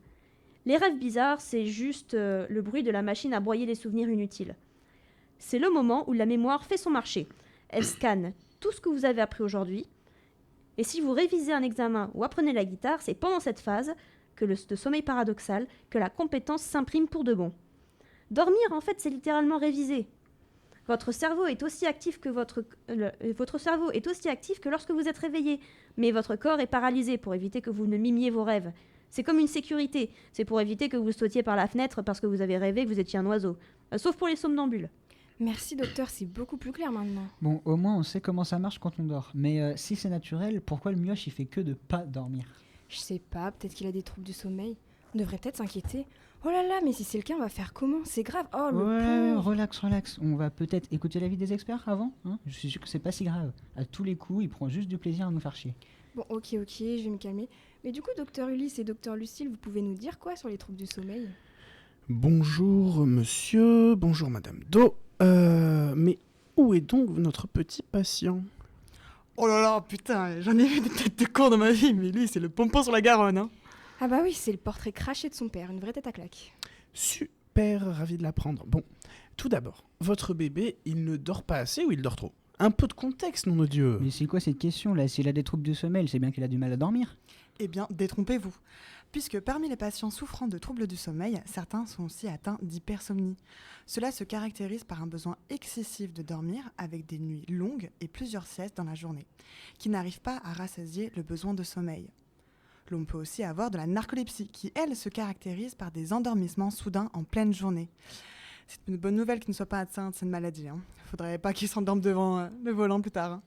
Les rêves bizarres, c'est juste le bruit de la machine à broyer les souvenirs inutiles. C'est le moment où la mémoire fait son marché. Elle scanne tout ce que vous avez appris aujourd'hui. Et si vous révisez un examen ou apprenez la guitare, c'est pendant cette phase, de sommeil paradoxal, que la compétence s'imprime pour de bon. Dormir, en fait, c'est littéralement réviser. Votre cerveau est aussi actif que votre cerveau est aussi actif que lorsque vous êtes réveillé, mais votre corps est paralysé pour éviter que vous ne mimiez vos rêves. C'est comme une sécurité, c'est pour éviter que vous sautiez par la fenêtre parce que vous avez rêvé que vous étiez un oiseau. Sauf pour les somnambules. Merci docteur, c'est beaucoup plus clair maintenant. Bon, au moins on sait comment ça marche quand on dort. Mais si c'est naturel, pourquoi le mioche il fait que de pas dormir? Je sais pas, peut-être qu'il a des troubles du sommeil. On devrait peut-être s'inquiéter. Oh là là, mais si c'est le cas, on va faire comment? C'est grave. Oh le Ouais, pauvre. relax. On va peut-être écouter l'avis des experts avant, hein. Je suis sûr que c'est pas si grave. À tous les coups, il prend juste du plaisir à nous faire chier. Bon, ok, je vais me calmer. Mais du coup, docteur Ulysse et docteur Lucille, vous pouvez nous dire quoi sur les troubles du sommeil? Bonjour monsieur, bonjour madame Do. Mais où est donc notre petit patient? Oh là là, putain, j'en ai vu des têtes de con dans ma vie, mais lui, c'est le pompon sur la Garonne, hein. Ah bah oui, c'est le portrait craché de son père, une vraie tête à claque. Super, ravi de l'apprendre. Bon, tout d'abord, votre bébé, il ne dort pas assez ou il dort trop? Un peu de contexte, nom de Dieu. Mais c'est quoi cette question là? S'il a des troubles du sommeil, c'est bien qu'il a du mal à dormir. Eh bien, détrompez-vous. Puisque parmi les patients souffrant de troubles du sommeil, certains sont aussi atteints d'hypersomnie. Cela se caractérise par un besoin excessif de dormir avec des nuits longues et plusieurs siestes dans la journée, qui n'arrivent pas à rassasier le besoin de sommeil. L'on peut aussi avoir de la narcolepsie, qui, elle, se caractérise par des endormissements soudains en pleine journée. C'est une bonne nouvelle qu'il ne soit pas atteint de cette maladie. Faudrait pas qu'il s'endorme devant le volant plus tard.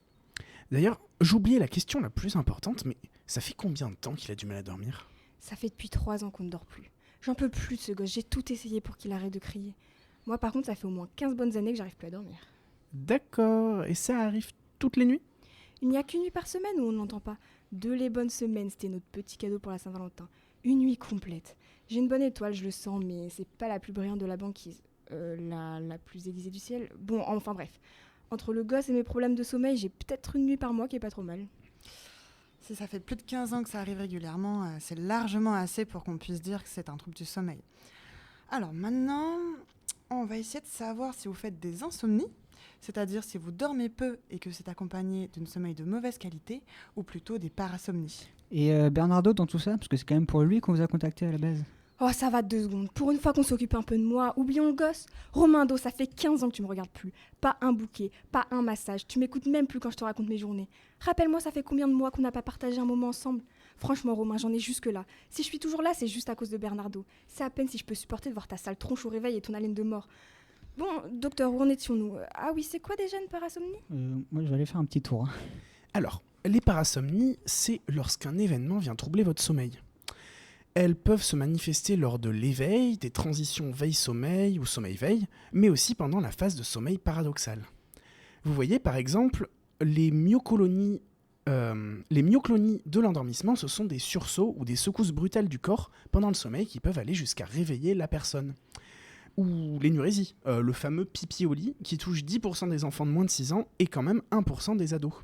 D'ailleurs, j'oubliais la question la plus importante, mais ça fait combien de temps qu'il a du mal à dormir? Ça fait depuis 3 ans qu'on ne dort plus. J'en peux plus de ce gosse, j'ai tout essayé pour qu'il arrête de crier. Moi par contre, ça fait au moins 15 bonnes années que j'arrive plus à dormir. D'accord, et ça arrive toutes les nuits? Il n'y a qu'une nuit par semaine où on ne l'entend pas. 2 les bonnes semaines, c'était notre petit cadeau pour la Saint-Valentin. Une nuit complète. J'ai une bonne étoile, je le sens, mais c'est pas la plus brillante de la banquise. La plus aiguisée du ciel. Bon, enfin bref. Entre le gosse et mes problèmes de sommeil, j'ai peut-être une nuit par mois qui est pas trop mal. Si ça fait plus de 15 ans que ça arrive régulièrement, c'est largement assez pour qu'on puisse dire que c'est un trouble du sommeil. Alors maintenant, on va essayer de savoir si vous faites des insomnies, c'est-à-dire si vous dormez peu et que c'est accompagné d'un sommeil de mauvaise qualité, ou plutôt des parasomnies. Et Bernardo dans tout ça, parce que c'est quand même pour lui qu'on vous a contacté à la base. Oh, ça va 2 secondes. Pour une fois qu'on s'occupe un peu de moi, oublions le gosse. Romindo, ça fait 15 ans que tu me regardes plus. Pas un bouquet, pas un massage. Tu m'écoutes même plus quand je te raconte mes journées. Rappelle-moi, ça fait combien de mois qu'on n'a pas partagé un moment ensemble? Franchement, Romain, j'en ai jusque-là. Si je suis toujours là, c'est juste à cause de Bernardo. C'est à peine si je peux supporter de voir ta sale tronche au réveil et ton haleine de mort. Bon, docteur, où en étions-nous? Ah oui, c'est quoi déjà une parasomnie? Moi, je vais aller faire un petit tour. Hein. Alors, les parasomnies, c'est lorsqu'un événement vient troubler votre sommeil. Elles peuvent se manifester lors de l'éveil, des transitions veille-sommeil ou sommeil-veille, mais aussi pendant la phase de sommeil paradoxal. Vous voyez par exemple, les myoclonies de l'endormissement, ce sont des sursauts ou des secousses brutales du corps pendant le sommeil qui peuvent aller jusqu'à réveiller la personne. Ou l'énurésie, le fameux pipi au lit qui touche 10% des enfants de moins de 6 ans et quand même 1% des ados.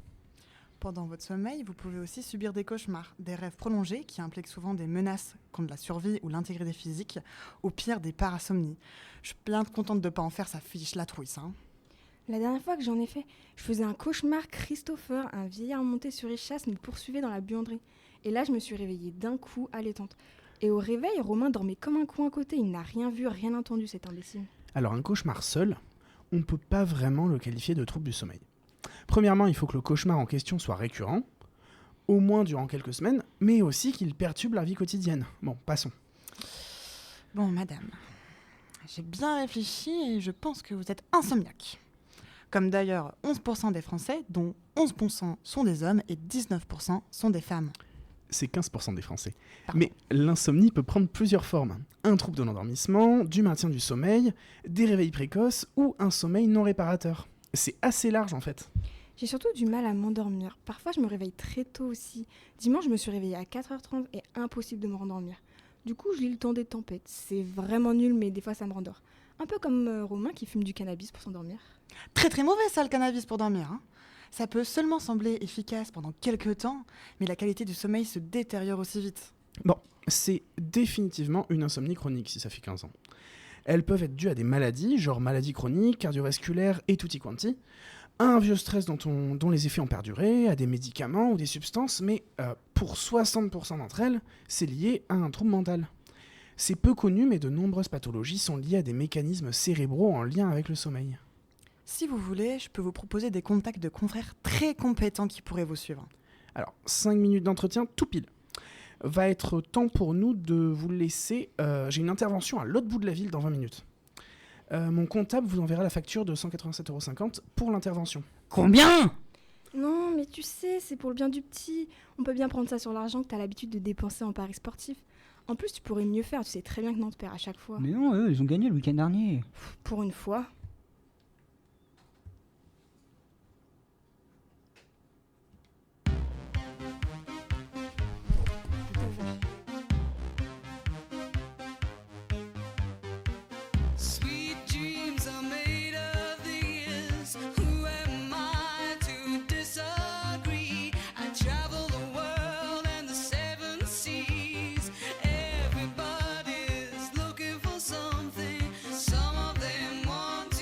Pendant votre sommeil, vous pouvez aussi subir des cauchemars, des rêves prolongés qui impliquent souvent des menaces contre la survie ou l'intégrité physique, ou pire des parasomnies. Je suis bien contente de ne pas en faire, ça fiche la trouille ça. La dernière fois que j'en ai fait, je faisais un cauchemar. Christopher, un vieillard monté sur une chasse, me poursuivait dans la buanderie. Et là, je me suis réveillée d'un coup allaitante. Et au réveil, Romain dormait comme un con à côté. Il n'a rien vu, rien entendu, cet imbécile. Alors un cauchemar seul, on ne peut pas vraiment le qualifier de trouble du sommeil. Premièrement, il faut que le cauchemar en question soit récurrent, au moins durant quelques semaines, mais aussi qu'il perturbe la vie quotidienne. Bon, passons. Bon, madame, j'ai bien réfléchi et je pense que vous êtes insomniaque. Comme d'ailleurs 11% des Français, dont 11% sont des hommes et 19% sont des femmes. C'est 15% des Français. Pardon. Mais l'insomnie peut prendre plusieurs formes. Un trouble de l'endormissement, du maintien du sommeil, des réveils précoces ou un sommeil non réparateur. C'est assez large en fait. J'ai surtout du mal à m'endormir. Parfois, je me réveille très tôt aussi. Dimanche, je me suis réveillée à 4h30 et impossible de me rendormir. Du coup, je lis Le Temps des tempêtes. C'est vraiment nul, mais des fois, ça me rendort. Un peu comme Romain qui fume du cannabis pour s'endormir. Très très mauvais ça le cannabis pour dormir. Hein. Ça peut seulement sembler efficace pendant quelques temps, mais la qualité du sommeil se détériore aussi vite. Bon, c'est définitivement une insomnie chronique si ça fait 15 ans. Elles peuvent être dues à des maladies, genre maladies chroniques, cardiovasculaires et tutti quanti, à un vieux stress dont les effets ont perduré, à des médicaments ou des substances, mais pour 60% d'entre elles, c'est lié à un trouble mental. C'est peu connu, mais de nombreuses pathologies sont liées à des mécanismes cérébraux en lien avec le sommeil. Si vous voulez, je peux vous proposer des contacts de confrères très compétents qui pourraient vous suivre. Alors, 5 minutes d'entretien tout pile. Va être temps pour nous de vous laisser. J'ai une intervention à l'autre bout de la ville dans 20 minutes. Mon comptable vous enverra la facture de 187,50 € pour l'intervention. Combien? Non, mais tu sais, c'est pour le bien du petit. On peut bien prendre ça sur l'argent que t'as l'habitude de dépenser en paris sportifs. En plus, tu pourrais mieux faire. Tu sais très bien que Nantes perd à chaque fois. Mais non, eux, ils ont gagné le week-end dernier. Pour une fois. Sweet dreams are made of these. Who am I to disagree? I travel the world and the 7 seas. Everybody's looking for something. Some of them want to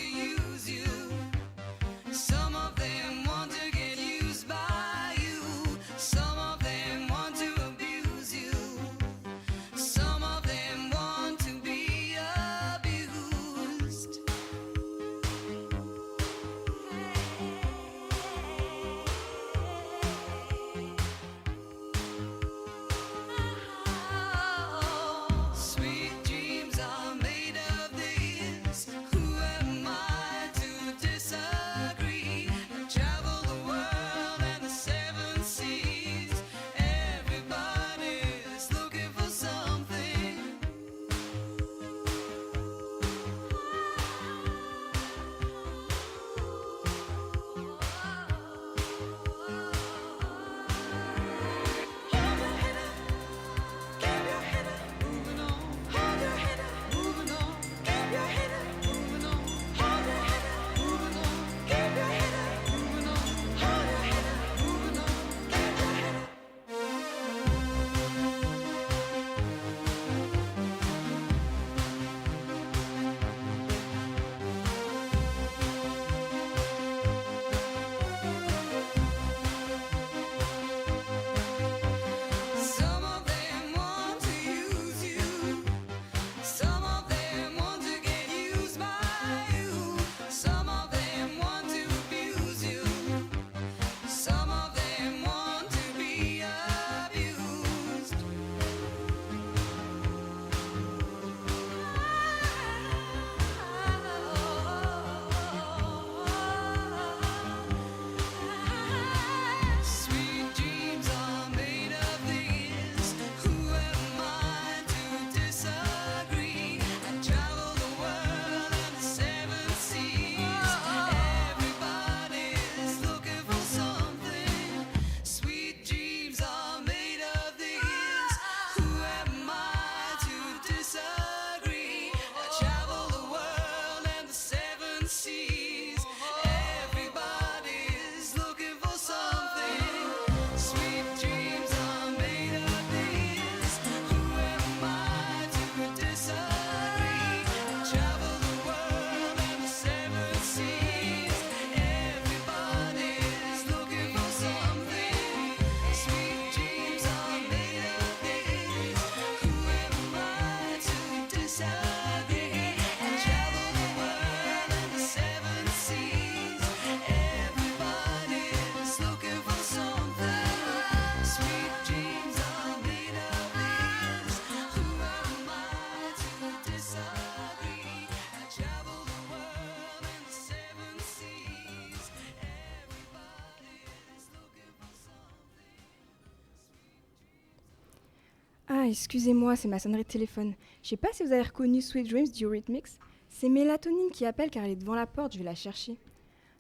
Ah, excusez-moi, c'est ma sonnerie de téléphone. Je sais pas si vous avez reconnu Sweet Dreams d'Eurythmics. C'est Mélatonine qui appelle car elle est devant la porte, je vais la chercher.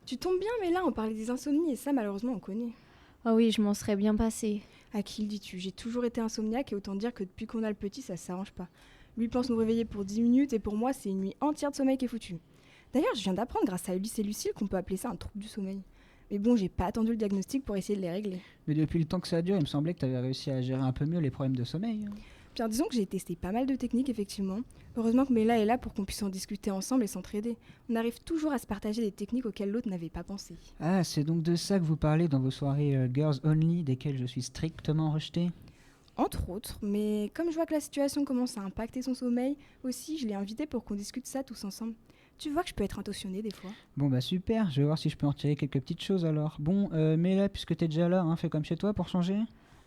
Tu tombes bien, mais là, on parlait des insomnies et ça, malheureusement, on connaît. Ah oui, je m'en serais bien passé. À qui le dis-tu? J'ai toujours été insomniaque et autant dire que depuis qu'on a le petit, ça s'arrange pas. Lui pense nous réveiller pour 10 minutes et pour moi, c'est une nuit entière de sommeil qui est foutue. D'ailleurs, je viens d'apprendre grâce à Ulysse et Lucille qu'on peut appeler ça un trouble du sommeil. Mais bon, j'ai pas attendu le diagnostic pour essayer de les régler. Mais depuis le temps que ça dure, il me semblait que tu avais réussi à gérer un peu mieux les problèmes de sommeil. Bien, disons que j'ai testé pas mal de techniques, effectivement. Heureusement que Mela est là pour qu'on puisse en discuter ensemble et s'entraider. On arrive toujours à se partager des techniques auxquelles l'autre n'avait pas pensé. Ah, c'est donc de ça que vous parlez dans vos soirées Girls Only, desquelles je suis strictement rejeté? Entre autres, mais comme je vois que la situation commence à impacter son sommeil, aussi, je l'ai invité pour qu'on discute ça tous ensemble. Tu vois que je peux être intentionnée des fois. Bon bah super, je vais voir si je peux en retirer quelques petites choses alors. Bon, mais là, puisque t'es déjà là, fais comme chez toi pour changer.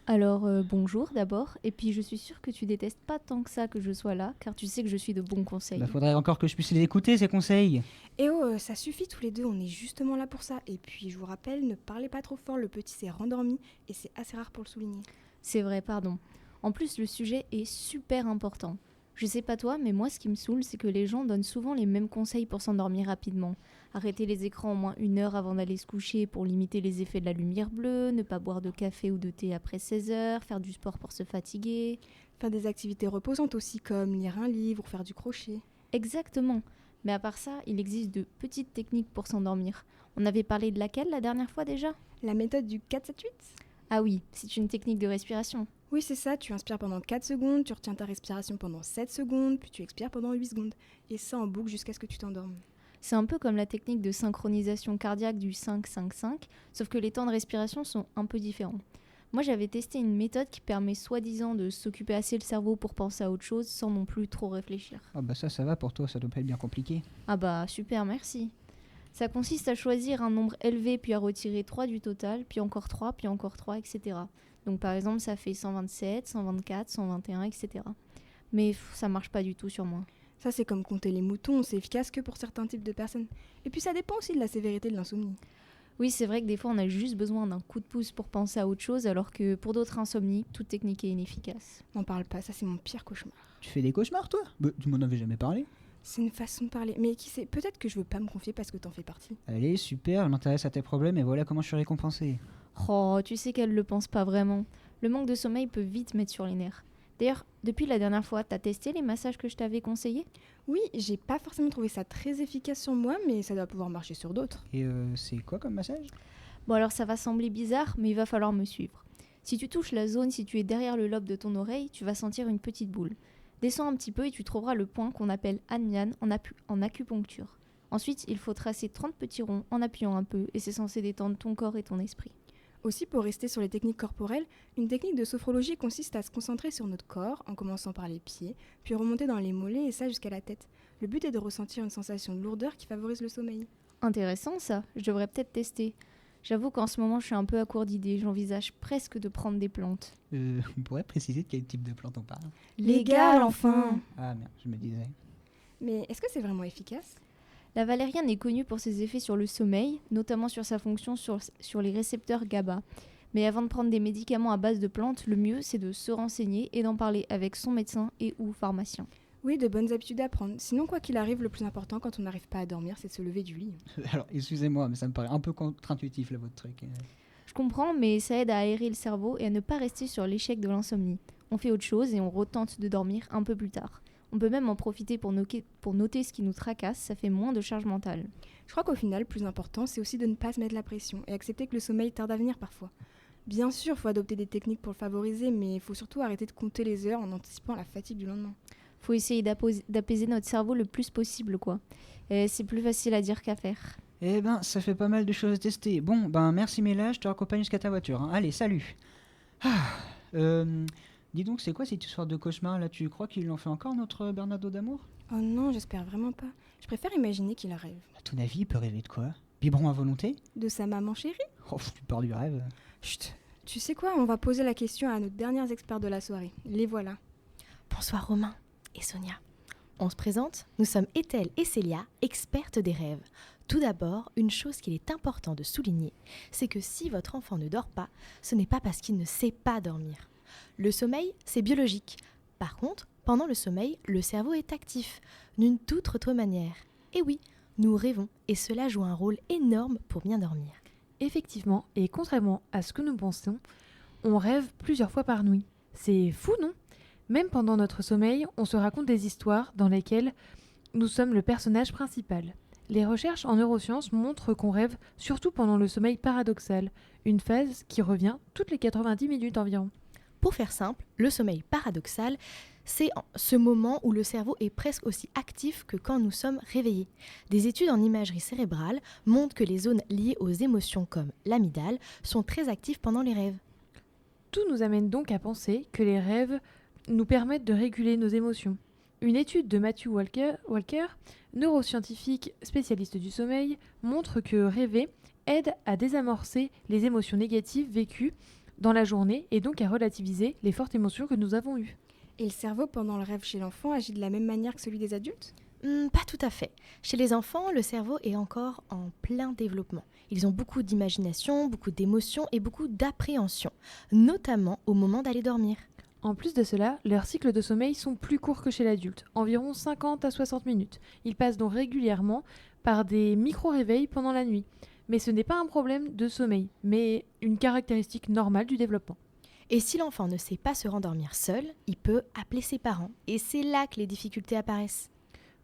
Alors, bonjour d'abord, et puis je suis sûre que tu détestes pas tant que ça que je sois là, car tu sais que je suis de bons conseils. Bah faudrait encore que je puisse les écouter, ces conseils. Et oh, ça suffit tous les deux, on est justement là pour ça. Et puis, je vous rappelle, ne parlez pas trop fort, le petit s'est rendormi, et c'est assez rare pour le souligner. C'est vrai, pardon. En plus, le sujet est super important. Je sais pas toi, mais moi ce qui me saoule, c'est que les gens donnent souvent les mêmes conseils pour s'endormir rapidement. Arrêter les écrans au moins 1 heure avant d'aller se coucher pour limiter les effets de la lumière bleue, ne pas boire de café ou de thé après 16 heures, faire du sport pour se fatiguer. Faire des activités reposantes aussi, comme lire un livre ou faire du crochet. Exactement. Mais à part ça, il existe de petites techniques pour s'endormir. On avait parlé de laquelle la dernière fois déjà? La méthode du 4-7-8 ? Ah oui, c'est une technique de respiration. Oui, c'est ça, tu inspires pendant 4 secondes, tu retiens ta respiration pendant 7 secondes, puis tu expires pendant 8 secondes. Et ça en boucle jusqu'à ce que tu t'endormes. C'est un peu comme la technique de synchronisation cardiaque du 5-5-5, sauf que les temps de respiration sont un peu différents. Moi, j'avais testé une méthode qui permet soi-disant de s'occuper assez le cerveau pour penser à autre chose sans non plus trop réfléchir. Ah bah ça va pour toi, ça doit pas être bien compliqué. Ah bah super, merci. Ça consiste à choisir un nombre élevé puis à retirer 3 du total, puis encore 3, etc. Donc par exemple, ça fait 127, 124, 121, etc. Mais ça marche pas du tout sur moi. Ça, c'est comme compter les moutons, c'est efficace que pour certains types de personnes. Et puis ça dépend aussi de la sévérité de l'insomnie. Oui, c'est vrai que des fois, on a juste besoin d'un coup de pouce pour penser à autre chose, alors que pour d'autres insomnies, toute technique est inefficace. N'en parle pas, ça c'est mon pire cauchemar. Tu fais des cauchemars toi? Bah, tu m'en avais jamais parlé. C'est une façon de parler. Mais qui sait, peut-être que je veux pas me confier parce que t'en fais partie. Allez, super, je m'intéresse à tes problèmes et voilà comment je suis récompensé. Oh, tu sais qu'elle le pense pas vraiment. Le manque de sommeil peut vite mettre sur les nerfs. D'ailleurs, depuis la dernière fois, t'as testé les massages que je t'avais conseillés? Oui, j'ai pas forcément trouvé ça très efficace sur moi, mais ça doit pouvoir marcher sur d'autres. Et c'est quoi comme massage? Bon alors ça va sembler bizarre, mais il va falloir me suivre. Si tu touches la zone située derrière le lobe de ton oreille, tu vas sentir une petite boule. Descends un petit peu et tu trouveras le point qu'on appelle Anyan en acupuncture. Ensuite, il faut tracer 30 petits ronds en appuyant un peu et c'est censé détendre ton corps et ton esprit. Aussi, pour rester sur les techniques corporelles, une technique de sophrologie consiste à se concentrer sur notre corps, en commençant par les pieds, puis remonter dans les mollets et ça jusqu'à la tête. Le but est de ressentir une sensation de lourdeur qui favorise le sommeil. Intéressant ça, je devrais peut-être tester. J'avoue qu'en ce moment je suis un peu à court d'idées, j'envisage presque de prendre des plantes. On pourrait préciser de quel type de plante on parle? Légal, enfin! Ah merde, je me disais. Mais est-ce que c'est vraiment efficace? La valériane est connue pour ses effets sur le sommeil, notamment sur sa fonction sur les récepteurs GABA. Mais avant de prendre des médicaments à base de plantes, le mieux c'est de se renseigner et d'en parler avec son médecin et ou pharmacien. Oui, de bonnes habitudes à prendre. Sinon, quoi qu'il arrive, le plus important quand on n'arrive pas à dormir, c'est de se lever du lit. Alors, excusez-moi, mais ça me paraît un peu contre-intuitif là, votre truc. Je comprends, mais ça aide à aérer le cerveau et à ne pas rester sur l'échec de l'insomnie. On fait autre chose et on retente de dormir un peu plus tard. On peut même en profiter pour noter ce qui nous tracasse, ça fait moins de charge mentale. Je crois qu'au final, le plus important, c'est aussi de ne pas se mettre la pression et accepter que le sommeil tarde à venir parfois. Bien sûr, il faut adopter des techniques pour le favoriser, mais il faut surtout arrêter de compter les heures en anticipant la fatigue du lendemain. Faut essayer d'apaiser notre cerveau le plus possible, quoi. Et c'est plus facile à dire qu'à faire. Eh ben, ça fait pas mal de choses à tester. Bon, ben merci Méla, je te raccompagne jusqu'à ta voiture. Allez, salut. Dis donc, c'est quoi cette histoire de cauchemar là? Tu crois qu'il en fait encore notre Bernardo d'amour? Oh non, j'espère vraiment pas. Je préfère imaginer qu'il rêve. À ton avis, il peut rêver de quoi? Biberon à volonté? De sa maman chérie? Oh, tu pars du rêve. Chut, tu sais quoi, on va poser la question à nos dernières experts de la soirée. Les voilà. Bonsoir Romain et Sonia. On se présente, nous sommes Ethel et Célia, expertes des rêves. Tout d'abord, une chose qu'il est important de souligner, c'est que si votre enfant ne dort pas, ce n'est pas parce qu'il ne sait pas dormir. Le sommeil, c'est biologique. Par contre, pendant le sommeil, le cerveau est actif, d'une toute autre manière. Et oui, nous rêvons et cela joue un rôle énorme pour bien dormir. Effectivement, et contrairement à ce que nous pensons, on rêve plusieurs fois par nuit. C'est fou, non ? Même pendant notre sommeil, on se raconte des histoires dans lesquelles nous sommes le personnage principal. Les recherches en neurosciences montrent qu'on rêve surtout pendant le sommeil paradoxal, une phase qui revient toutes les 90 minutes environ. Pour faire simple, le sommeil paradoxal, c'est ce moment où le cerveau est presque aussi actif que quand nous sommes réveillés. Des études en imagerie cérébrale montrent que les zones liées aux émotions comme l'amygdale sont très actives pendant les rêves. Tout nous amène donc à penser que les rêves nous permettent de réguler nos émotions. Une étude de Matthew Walker, neuroscientifique spécialiste du sommeil, montre que rêver aide à désamorcer les émotions négatives vécues dans la journée et donc à relativiser les fortes émotions que nous avons eues. Et le cerveau, pendant le rêve chez l'enfant, agit de la même manière que celui des adultes ? Pas tout à fait. Chez les enfants, le cerveau est encore en plein développement. Ils ont beaucoup d'imagination, beaucoup d'émotions et beaucoup d'appréhension, notamment au moment d'aller dormir. En plus de cela, leurs cycles de sommeil sont plus courts que chez l'adulte, environ 50 à 60 minutes. Ils passent donc régulièrement par des micro-réveils pendant la nuit. Mais ce n'est pas un problème de sommeil, mais une caractéristique normale du développement. Et si l'enfant ne sait pas se rendormir seul, il peut appeler ses parents. Et c'est là que les difficultés apparaissent.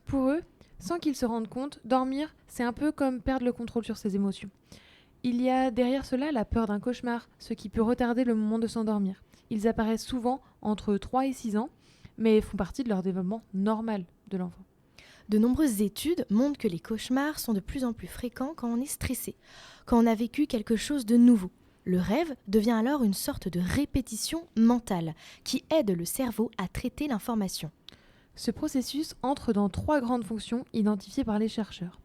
Pour eux, sans qu'ils se rendent compte, dormir, c'est un peu comme perdre le contrôle sur ses émotions. Il y a derrière cela la peur d'un cauchemar, ce qui peut retarder le moment de s'endormir. Ils apparaissent souvent entre 3 et 6 ans, mais font partie de leur développement normal de l'enfant. De nombreuses études montrent que les cauchemars sont de plus en plus fréquents quand on est stressé, quand on a vécu quelque chose de nouveau. Le rêve devient alors une sorte de répétition mentale qui aide le cerveau à traiter l'information. Ce processus entre dans 3 grandes fonctions identifiées par les chercheurs.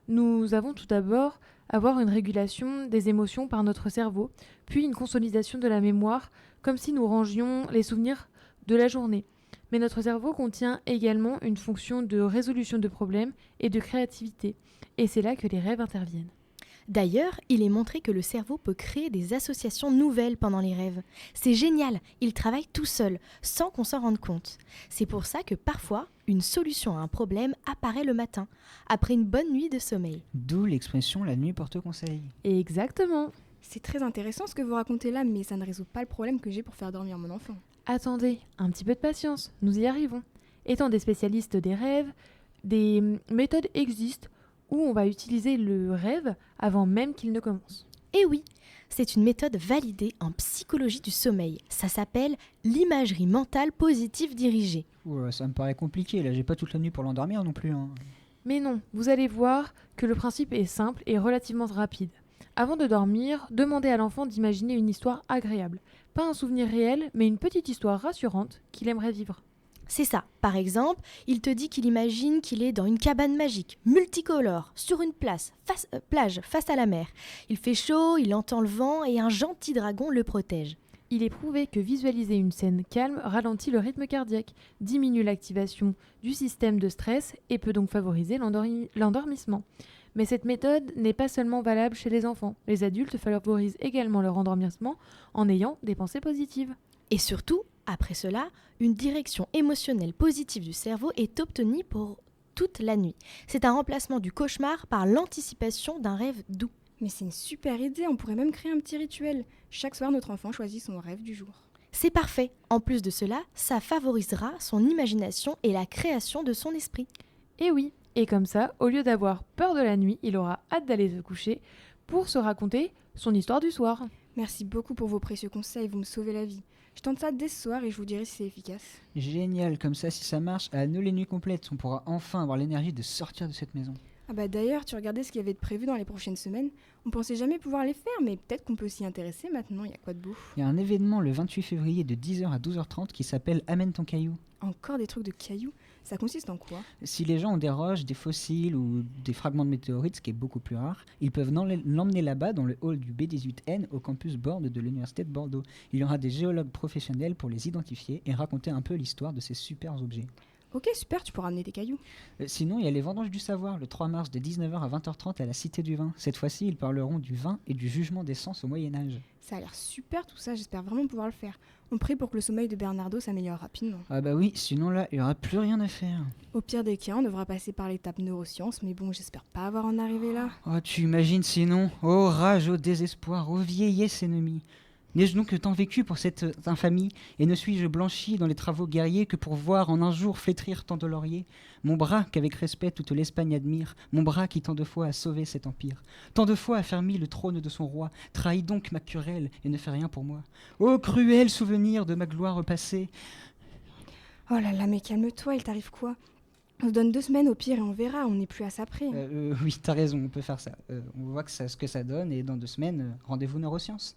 Nous avons tout d'abord avoir une régulation des émotions par notre cerveau, puis une consolidation de la mémoire, comme si nous rangions les souvenirs de la journée. Mais notre cerveau contient également une fonction de résolution de problèmes et de créativité, et c'est là que les rêves interviennent. D'ailleurs, il est montré que le cerveau peut créer des associations nouvelles pendant les rêves. C'est génial, il travaille tout seul, sans qu'on s'en rende compte. C'est pour ça que parfois, une solution à un problème apparaît le matin, après une bonne nuit de sommeil. D'où l'expression « la nuit porte conseil ». Exactement. C'est très intéressant ce que vous racontez là, mais ça ne résout pas le problème que j'ai pour faire dormir mon enfant. Attendez, un petit peu de patience, nous y arrivons. Étant des spécialistes des rêves, des méthodes existent où on va utiliser le rêve avant même qu'il ne commence. Et oui, c'est une méthode validée en psychologie du sommeil. Ça s'appelle l'imagerie mentale positive dirigée. Ouais, ça me paraît compliqué, là j'ai pas toute la nuit pour l'endormir non plus. Mais non, vous allez voir que le principe est simple et relativement rapide. Avant de dormir, demandez à l'enfant d'imaginer une histoire agréable. Pas un souvenir réel, mais une petite histoire rassurante qu'il aimerait vivre. C'est ça. Par exemple, il te dit qu'il imagine qu'il est dans une cabane magique, multicolore, sur une plage face à la mer. Il fait chaud, il entend le vent et un gentil dragon le protège. Il est prouvé que visualiser une scène calme ralentit le rythme cardiaque, diminue l'activation du système de stress et peut donc favoriser l'endormissement. Mais cette méthode n'est pas seulement valable chez les enfants. Les adultes favorisent également leur endormissement en ayant des pensées positives. Et surtout, après cela, une direction émotionnelle positive du cerveau est obtenue pour toute la nuit. C'est un remplacement du cauchemar par l'anticipation d'un rêve doux. Mais c'est une super idée, on pourrait même créer un petit rituel. Chaque soir, notre enfant choisit son rêve du jour. C'est parfait. En plus de cela, ça favorisera son imagination et la création de son esprit. Et oui, et comme ça, au lieu d'avoir peur de la nuit, il aura hâte d'aller se coucher pour se raconter son histoire du soir. Merci beaucoup pour vos précieux conseils, vous me sauvez la vie. Je tente ça dès ce soir et je vous dirai si c'est efficace. Génial, comme ça si ça marche, à nous les nuits complètes, on pourra enfin avoir l'énergie de sortir de cette maison. Ah bah d'ailleurs, tu regardais ce qu'il y avait de prévu dans les prochaines semaines. On pensait jamais pouvoir les faire, mais peut-être qu'on peut s'y intéresser maintenant, il y a quoi de beau. Il y a un événement le 28 février de 10h à 12h30 qui s'appelle Amène ton caillou. Encore des trucs de cailloux? Ça consiste en quoi? Si les gens ont des roches, des fossiles ou des fragments de météorites, ce qui est beaucoup plus rare, ils peuvent l'emmener là-bas dans le hall du B18N au campus Borde de l'Université de Bordeaux. Il y aura des géologues professionnels pour les identifier et raconter un peu l'histoire de ces super objets. Ok, super, tu pourras amener des cailloux. Sinon, il y a les vendanges du savoir, le 3 mars de 19h à 20h30 à la Cité du Vin. Cette fois-ci, ils parleront du vin et du jugement des sens au Moyen-Âge. Ça a l'air super tout ça, j'espère vraiment pouvoir le faire. On prie pour que le sommeil de Bernardo s'améliore rapidement. Ah bah oui, sinon là, il n'y aura plus rien à faire. Au pire des cas, on devra passer par l'étape neurosciences, mais bon, j'espère pas avoir en arrivé là. Oh, tu imagines sinon? Oh rage, oh désespoir, oh vieillesse ennemie. N'ai-je donc tant vécu pour cette infamie, et ne suis-je blanchi dans les travaux guerriers que pour voir en un jour flétrir tant de lauriers? Mon bras qu'avec respect toute l'Espagne admire, mon bras qui tant de fois a sauvé cet empire, tant de fois a fermi le trône de son roi, trahit donc ma querelle et ne fait rien pour moi. Ô cruel souvenir de ma gloire passée! Oh là là, mais calme-toi, il t'arrive quoi? On se donne 2 semaines au pire et on verra, on n'est plus à ça près. Oui, t'as raison, on peut faire ça. On voit ce que ça donne, et dans 2 semaines, rendez-vous neurosciences.